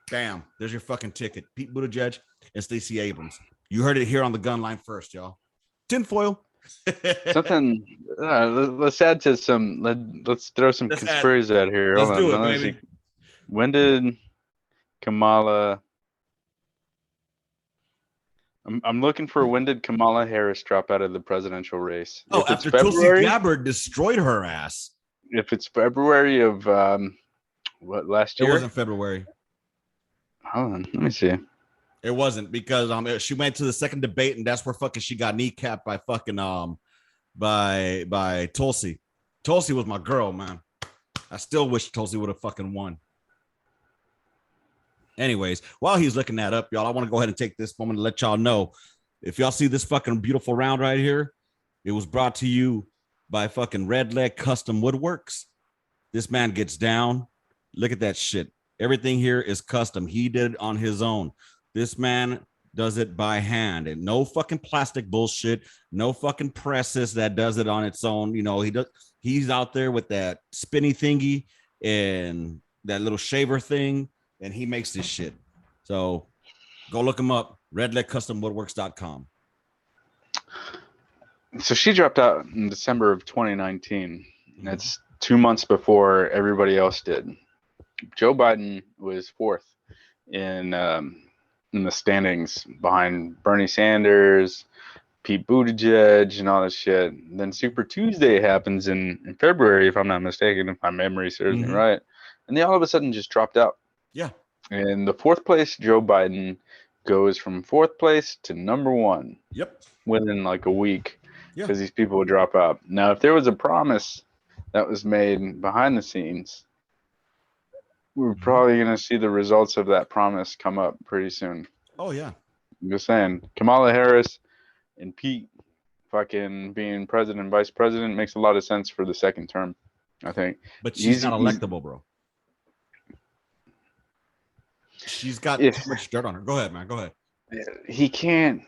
Bam. There's your fucking ticket. Pete Buttigieg and Stacey Abrams. You heard it here on the Gunline first, y'all. Tinfoil. Something. Let's add to some. Let's throw some conspiracies out here. Let's do it, baby. When did Kamala? I'm looking for when did Kamala Harris drop out of the presidential race? Oh, after Tulsi Gabbard destroyed her ass. If it's February of what last year? It wasn't February. Hold on, let me see. It wasn't because she went to the second debate and that's where fucking she got kneecapped by fucking by Tulsi. Tulsi was my girl, man. I still wish Tulsi would have fucking won. Anyways, while he's looking that up, y'all, I want to go ahead and take this moment to let y'all know, if y'all see this fucking beautiful round right here, it was brought to you by fucking Red Leg Custom Woodworks. This man gets down. Look at that shit. Everything here is custom. He did it on his own. This man does it by hand, and no fucking plastic bullshit. No fucking presses that does it on its own. He's out there with that spinny thingy and that little shaver thing, and he makes this shit. So go look him up. redlegcustomwoodworks.com. So she dropped out in December of 2019. And that's 2 months before everybody else did. Joe Biden was fourth in the standings behind Bernie Sanders, Pete Buttigieg, and all this shit. And then Super Tuesday happens in February, if I'm not mistaken, if my memory serves me right. And they all of a sudden just dropped out. Yeah. And the fourth place, Joe Biden, goes from fourth place to number one. Yep. Within like a week, because these people would drop out. Now, if there was a promise that was made behind the scenes, we're probably going to see the results of that promise come up pretty soon. Oh, yeah. I'm just saying, Kamala Harris and Pete fucking being president and vice president makes a lot of sense for the second term, I think. But she's not electable, bro. She's got too much dirt on her. Go ahead, man. Go ahead. He can't.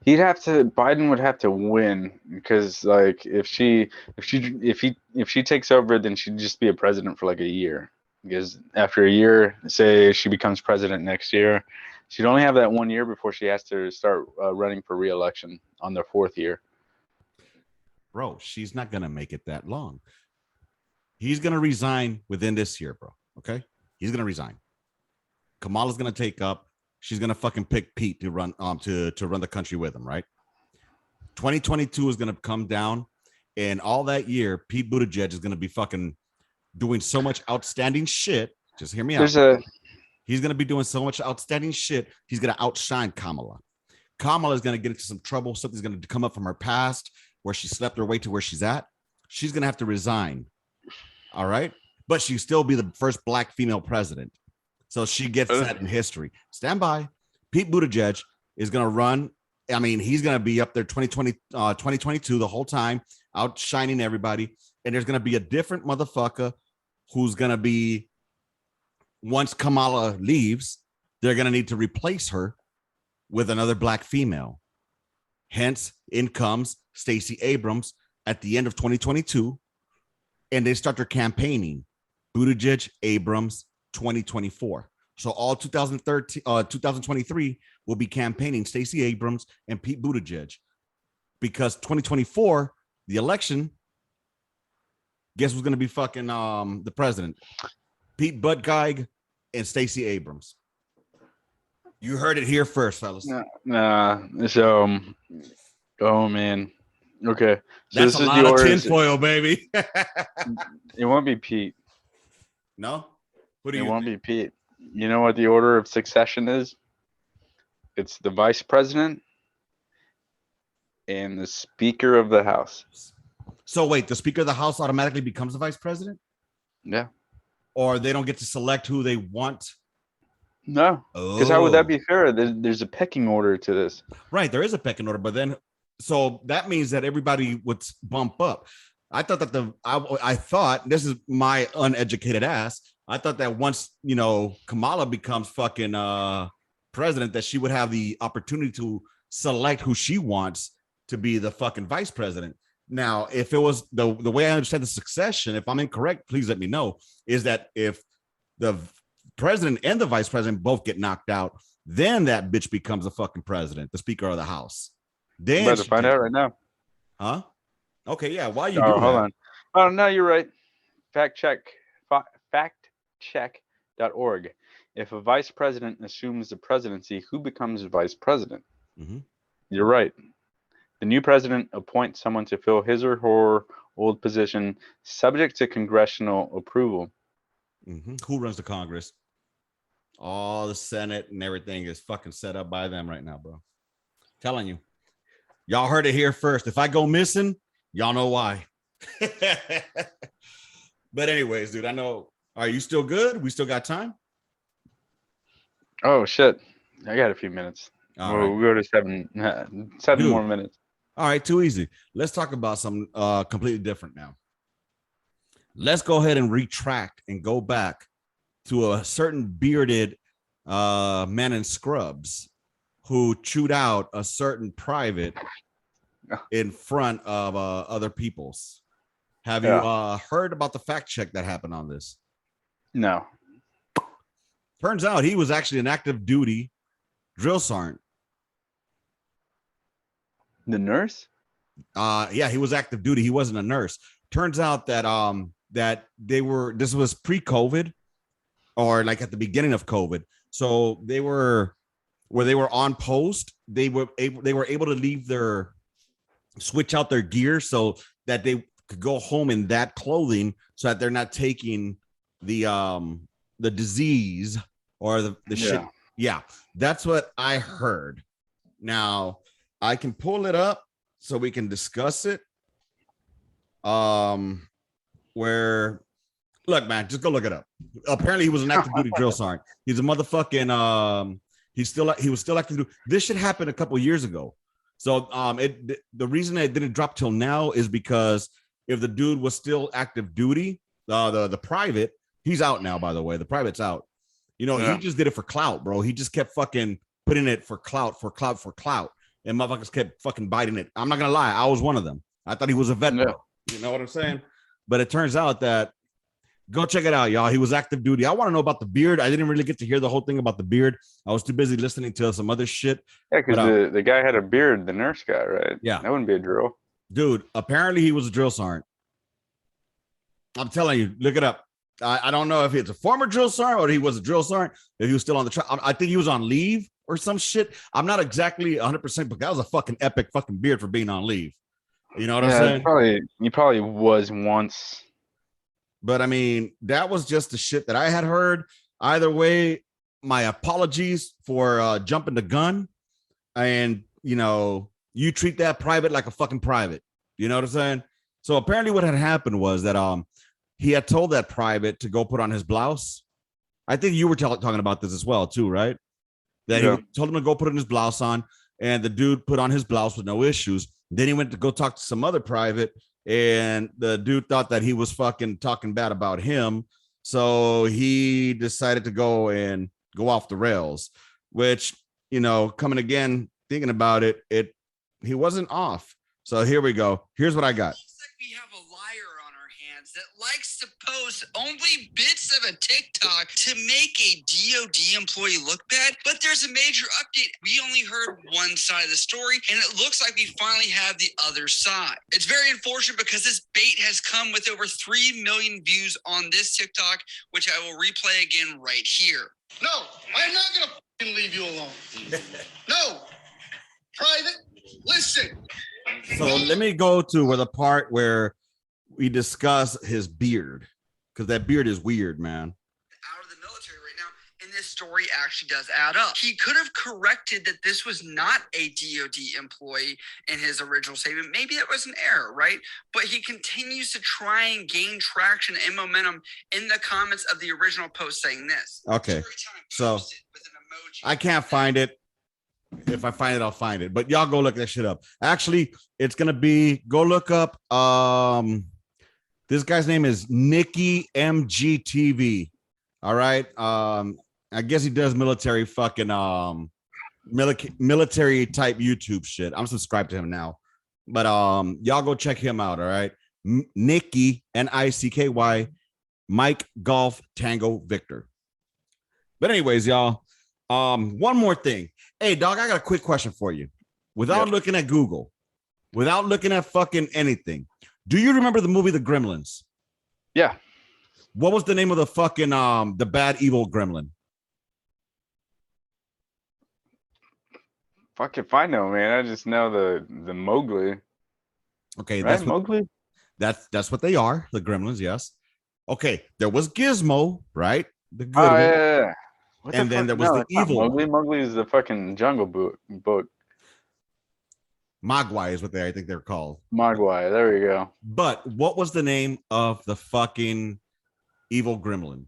Biden would have to win, because like if she takes over, then she'd just be a president for like a year. Because after a year, say she becomes president next year, she'd only have that 1 year before she has to start running for re-election on their fourth year. Bro, she's not gonna make it that long. He's gonna resign within this year, bro. Okay, he's gonna resign. Kamala's gonna take up. she's gonna fucking pick Pete to run to run the country with him, right? 2022 is gonna come down, and all that year, Pete Buttigieg is gonna be fucking doing so much outstanding shit. Just hear me out. He's gonna be doing so much outstanding shit. He's gonna outshine Kamala. Kamala is gonna get into some trouble. Something's gonna come up from her past where she slept her way to where she's at. She's gonna have to resign. All right, but she'll still be the first black female president. So she gets that in history. Stand by. Pete Buttigieg is going to run. I mean, he's going to be up there 2022 the whole time, outshining everybody. And there's going to be a different motherfucker who's going to be, once Kamala leaves, they're going to need to replace her with another black female. Hence, in comes Stacey Abrams at the end of 2022. And they start their campaigning. Buttigieg, Abrams, 2024. So all 2023 will be campaigning Stacey Abrams and Pete Buttigieg, because 2024, the election, guess who's going to be fucking the president? Pete Buttigieg and Stacey Abrams. You heard it here first, fellas. So, oh man, okay. So that's a lot of tinfoil, baby. It won't be Pete. No. It won't be Pete. You know what the order of succession is? It's the vice president and the Speaker of the House. So wait, the Speaker of the House automatically becomes the vice president? Yeah. Or they don't get to select who they want? No. Because how would that be fair? There's a pecking order to this. Right, there is a pecking order, but then, so that means that everybody would bump up. I thought that I thought, this is my uneducated ass, I thought that once, you know, Kamala becomes fucking president, that she would have the opportunity to select who she wants to be the fucking vice president. Now, if it was the way I understand the succession, if I'm incorrect, please let me know, is that if the president and the vice president both get knocked out, then that bitch becomes the fucking president, the Speaker of the House. Then I'm about to find out right now. Huh? Okay, yeah. Why you doing hold that? on. Oh, no, you're right. Factcheck.org. If a vice president assumes the presidency, who becomes vice president? Mm-hmm. You're right. The new president appoints someone to fill his or her old position, subject to congressional approval. Mm-hmm. Who runs the Congress? All the Senate and everything is fucking set up by them right now, bro. Telling you. Y'all heard it here first. If I go missing, y'all know why. But anyways, dude, I know. Are you still good? We still got time? Oh, shit. I got a few minutes. We'll go to seven dude, more minutes. All right, too easy. Let's talk about something completely different now. Let's go ahead and retract and go back to a certain bearded man in scrubs who chewed out a certain private in front of other people's. Have you heard about the fact check that happened on this? No. Turns out he was actually an active duty drill sergeant. The nurse? Yeah, he was active duty. He wasn't a nurse. Turns out that that this was pre-COVID, or like at the beginning of COVID. So they were on post. They were able to switch out their gear so that they could go home in that clothing, so that they're not taking the disease or the shit. Yeah, that's what I heard. Now I can pull it up so we can discuss it. Where, look, man, just go look it up. Apparently, he was an active duty drill sergeant. He's a motherfucking. He was still active duty. This shit happened a couple years ago. So the reason it didn't drop till now is because if the dude was still active duty, the private, he's out now. By the way, the private's out. You know, he just did it for clout, bro. He just kept fucking putting it for clout, and motherfuckers kept fucking biting it. I'm not gonna lie, I was one of them. I thought he was a vet, bro. You know what I'm saying? But it turns out that, go check it out, y'all. He was active duty. I want to know about the beard. I didn't really get to hear the whole thing about the beard. I was too busy listening to some other shit. Yeah, because the guy had a beard, the nurse guy, right? Yeah. That wouldn't be a drill. Dude, apparently he was a drill sergeant. I'm telling you, look it up. I don't know if it's a former drill sergeant or he was a drill sergeant, if he was still on the track. I think he was on leave or some shit. I'm not exactly 100%, but that was a fucking epic fucking beard for being on leave. You know what I'm saying? He probably was once. But I mean, that was just the shit that I had heard. Either way, my apologies for jumping the gun. And, you know, you treat that private like a fucking private. You know what I'm saying? So apparently what had happened was that he had told that private to go put on his blouse. I think you were talking about this as well, too, right? That he told him to go put his blouse on, and the dude put on his blouse with no issues. Then he went to go talk to some other private, and the dude thought that he was fucking talking bad about him. So he decided to go off the rails, which, you know, coming again, thinking about it, he wasn't off. So here we go. Here's what I got. Looks like we have a liar on our hands that likes to post only bits of a TikTok to make a DOD employee look bad. But there's a major update. We only heard one side of the story, and it looks like we finally have the other side. It's very unfortunate because this bait has come with over 3 million views on this TikTok, which I will replay again right here. No, I'm not going to leave you alone. No. Private, listen. So let me go to where the part where we discuss his beard, because that beard is weird, man. Out of the military right now, and this story actually does add up. He could have corrected that this was not a DOD employee in his original statement. Maybe it was an error, right? But he continues to try and gain traction and momentum in the comments of the original post saying this. Okay, so I can't find it. If I find it, I'll find it. But y'all go look that shit up. Actually, it's gonna be, go look up. This guy's name is Nikki MGTV. All right. I guess he does military fucking military type YouTube shit. I'm subscribed to him now. But y'all go check him out. All right. Nikki, NICKY, Mike Golf Tango Victor. But anyways, y'all, one more thing. Hey, dog, I got a quick question for you. Without looking at Google, without looking at fucking anything, do you remember the movie The Gremlins? Yeah. What was the name of the fucking the bad evil gremlin? Fuck if I know, man. I just know the Mowgli. Okay, right? that's Mowgli. That's what they are, the gremlins. Yes. Okay, there was Gizmo, right? The good Oh one. yeah. And then there was the evil Mowgli. Mowgli is the fucking Jungle Book. Mogwai is what I think they're called. Mogwai. There we go. But what was the name of the fucking evil gremlin?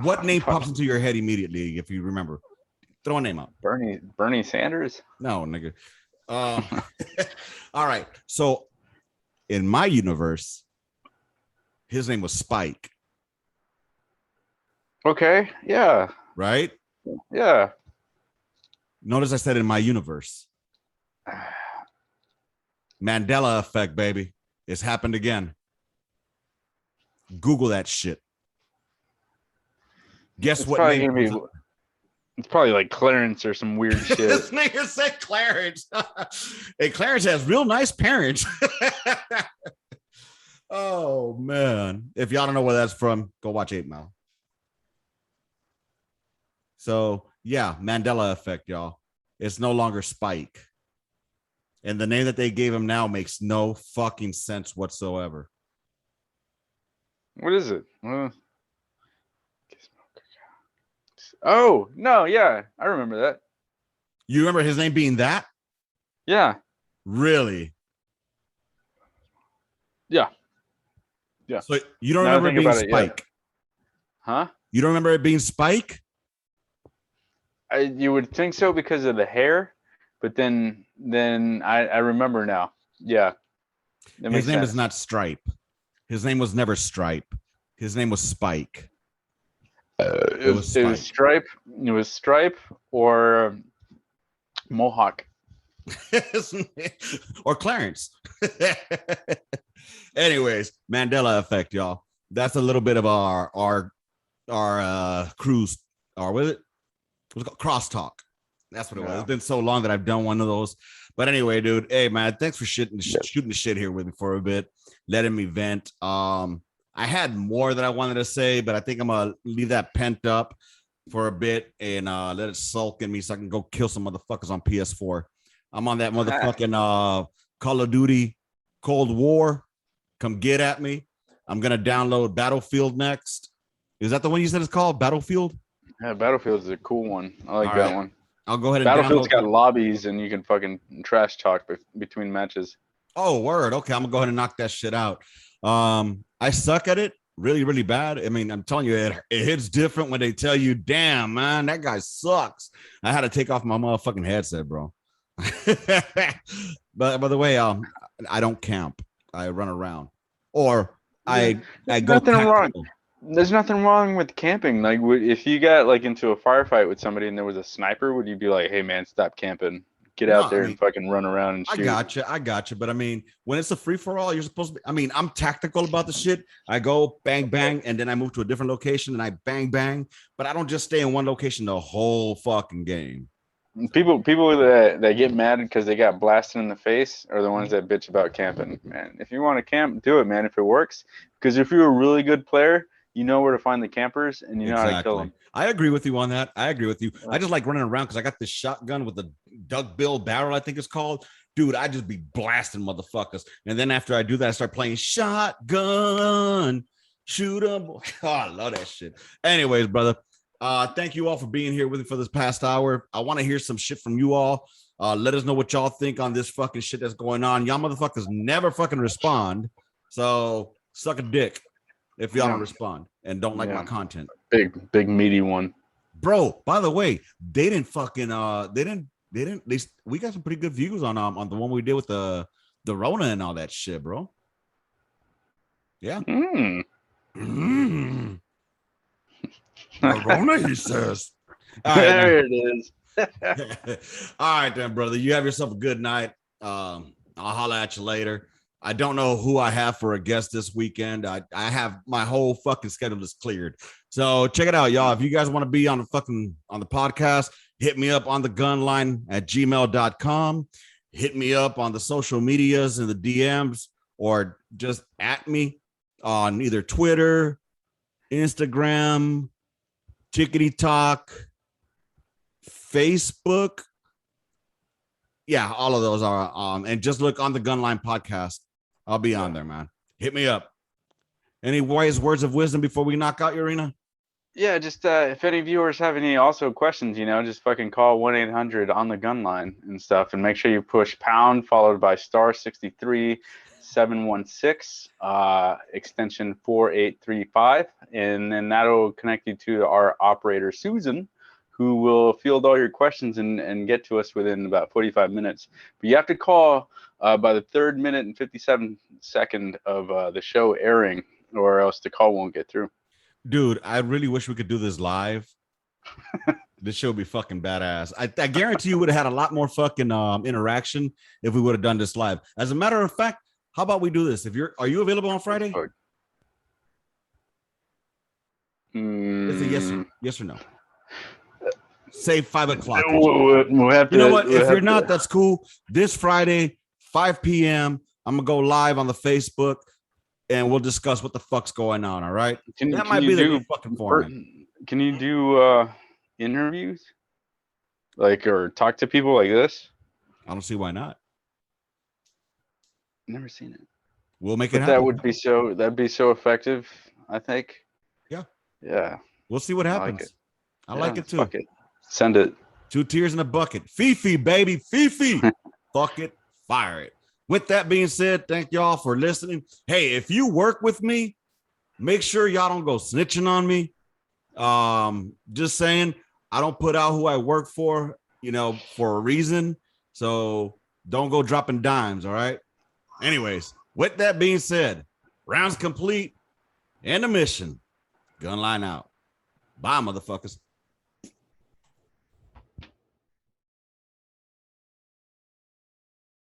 What name pops into your head immediately if you remember? Throw a name out. Bernie Sanders? No, nigga. All right. So in my universe, his name was Spike. Okay. Yeah. Right? Yeah. Notice I said in my universe. Mandela effect, baby. It's happened again. Google that shit. Guess what name? It's probably like Clarence or some weird shit. This nigga said Clarence. Hey, Clarence has real nice parents. Oh, man. If y'all don't know where that's from, go watch 8 Mile. So, yeah, Mandela effect, y'all. It's no longer Spike. And the name that they gave him now makes no fucking sense whatsoever. What is it? Oh, no, yeah. I remember that. You remember his name being that? Yeah. Really? Yeah. Yeah. So you don't remember it being Spike? Huh? You don't remember it being Spike? You would think so because of the hair, but then I remember now. Yeah. His name is not Stripe. His name was never Stripe. His name was Spike. It was Stripe. It was Stripe or Mohawk. Or Clarence. Anyways, Mandela effect, y'all. That's a little bit of our cruise, or was it? What's it called? Crosstalk. That's what it was. It's been so long that I've done one of those. But anyway, dude, hey man, thanks for shooting the shit here with me for a bit, letting me vent. I had more that I wanted to say, but I think I'm gonna leave that pent up. for a bit and let it sulk in me so I can go kill some motherfuckers on PS4. I'm on that motherfucking Call of Duty Cold War. Come get at me. I'm gonna download Battlefield next. Is that the one you said it's called? Battlefield? Yeah, Battlefield is a cool one. I like All that right. one. I'll go ahead and Battlefield's download. got lobbies and you can fucking trash talk between matches. Oh, word. Okay, I'm gonna go ahead and knock that shit out. I suck at it really, really bad. I mean, I'm telling you, it hits different when they tell you, damn, man, that guy sucks. I had to take off my motherfucking headset, bro. But by the way, I don't camp. I run around. Or I go nothing wrong. tactical. There's nothing wrong with camping. Like, if you got like into a firefight with somebody and there was a sniper, would you be like, "Hey, man, stop camping, get out there and fucking run around and shoot"? I got you. But I mean, when it's a free for all, you're supposed to be. I mean, I'm tactical about the shit. I go bang bang, and then I move to a different location and I bang bang. But I don't just stay in one location the whole fucking game. People that get mad because they got blasted in the face are the ones that bitch about camping. Man, if you want to camp, do it, man. If it works, because if you're a really good player, you know where to find the campers and you know how to kill them. I agree with you on that. I agree with you. I just like running around because I got this shotgun with the duck bill barrel, I think it's called. Dude, I just be blasting motherfuckers. And then after I do that, I start playing shotgun, shoot 'em. Oh, I love that shit. Anyways, brother, thank you all for being here with me for this past hour. I want to hear some shit from you all. Let us know what y'all think on this fucking shit that's going on. Y'all motherfuckers never fucking respond. So suck a dick if y'all don't respond and don't like my content. Big meaty one. Bro, by the way, they didn't fucking we got some pretty good views on the one we did with the Rona and all that shit, bro. Yeah. Rona, he says. All right, there it is. All right, then, brother. You have yourself a good night. I'll holler at you later. I don't know who I have for a guest this weekend. I have my whole fucking schedule is cleared. So check it out, y'all. If you guys want to be on the podcast, hit me up on the gunline at gmail.com. Hit me up on the social medias and the DMs, or just at me on either Twitter, Instagram, Chickadee Talk, Facebook. Yeah, all of those are and just look on the Gunline podcast. I'll be on there, man. Hit me up. Any wise words of wisdom before we knock out Urena? Yeah, just if any viewers have any also questions, just fucking call 1-800 on the Gunline and stuff, and make sure you push pound followed by star 63716 extension 4835, and then that'll connect you to our operator Susan, who will field all your questions and get to us within about 45 minutes. But you have to call by the 3rd minute and 57-second of the show airing, or else the call won't get through. Dude, I really wish we could do this live. This show would be fucking badass. I guarantee you would have had a lot more fucking interaction if we would have done this live. As a matter of fact, how about we do this? Are you available on Friday? It's a yes or no. Say 5 o'clock. We'll have to, you know what? If you're not, that's cool. This Friday, 5 p.m., I'm going to go live on the Facebook, and we'll discuss what the fuck's going on, all right? That might be the new fucking format. Can you do interviews? Or talk to people like this? I don't see why not. Never seen it. We'll make it happen. That'd be so effective, I think. Yeah. Yeah. We'll see what happens. I like it too. Fuck it. Send it. 2 tears in a bucket. Fifi, baby. Fifi. Fuck it. Fire it. With that being said, thank y'all for listening. Hey, if you work with me, make sure y'all don't go snitching on me. Just saying, I don't put out who I work for, for a reason. So don't go dropping dimes, all right? Anyways, with that being said, rounds complete and a mission. Gunline out. Bye, motherfuckers.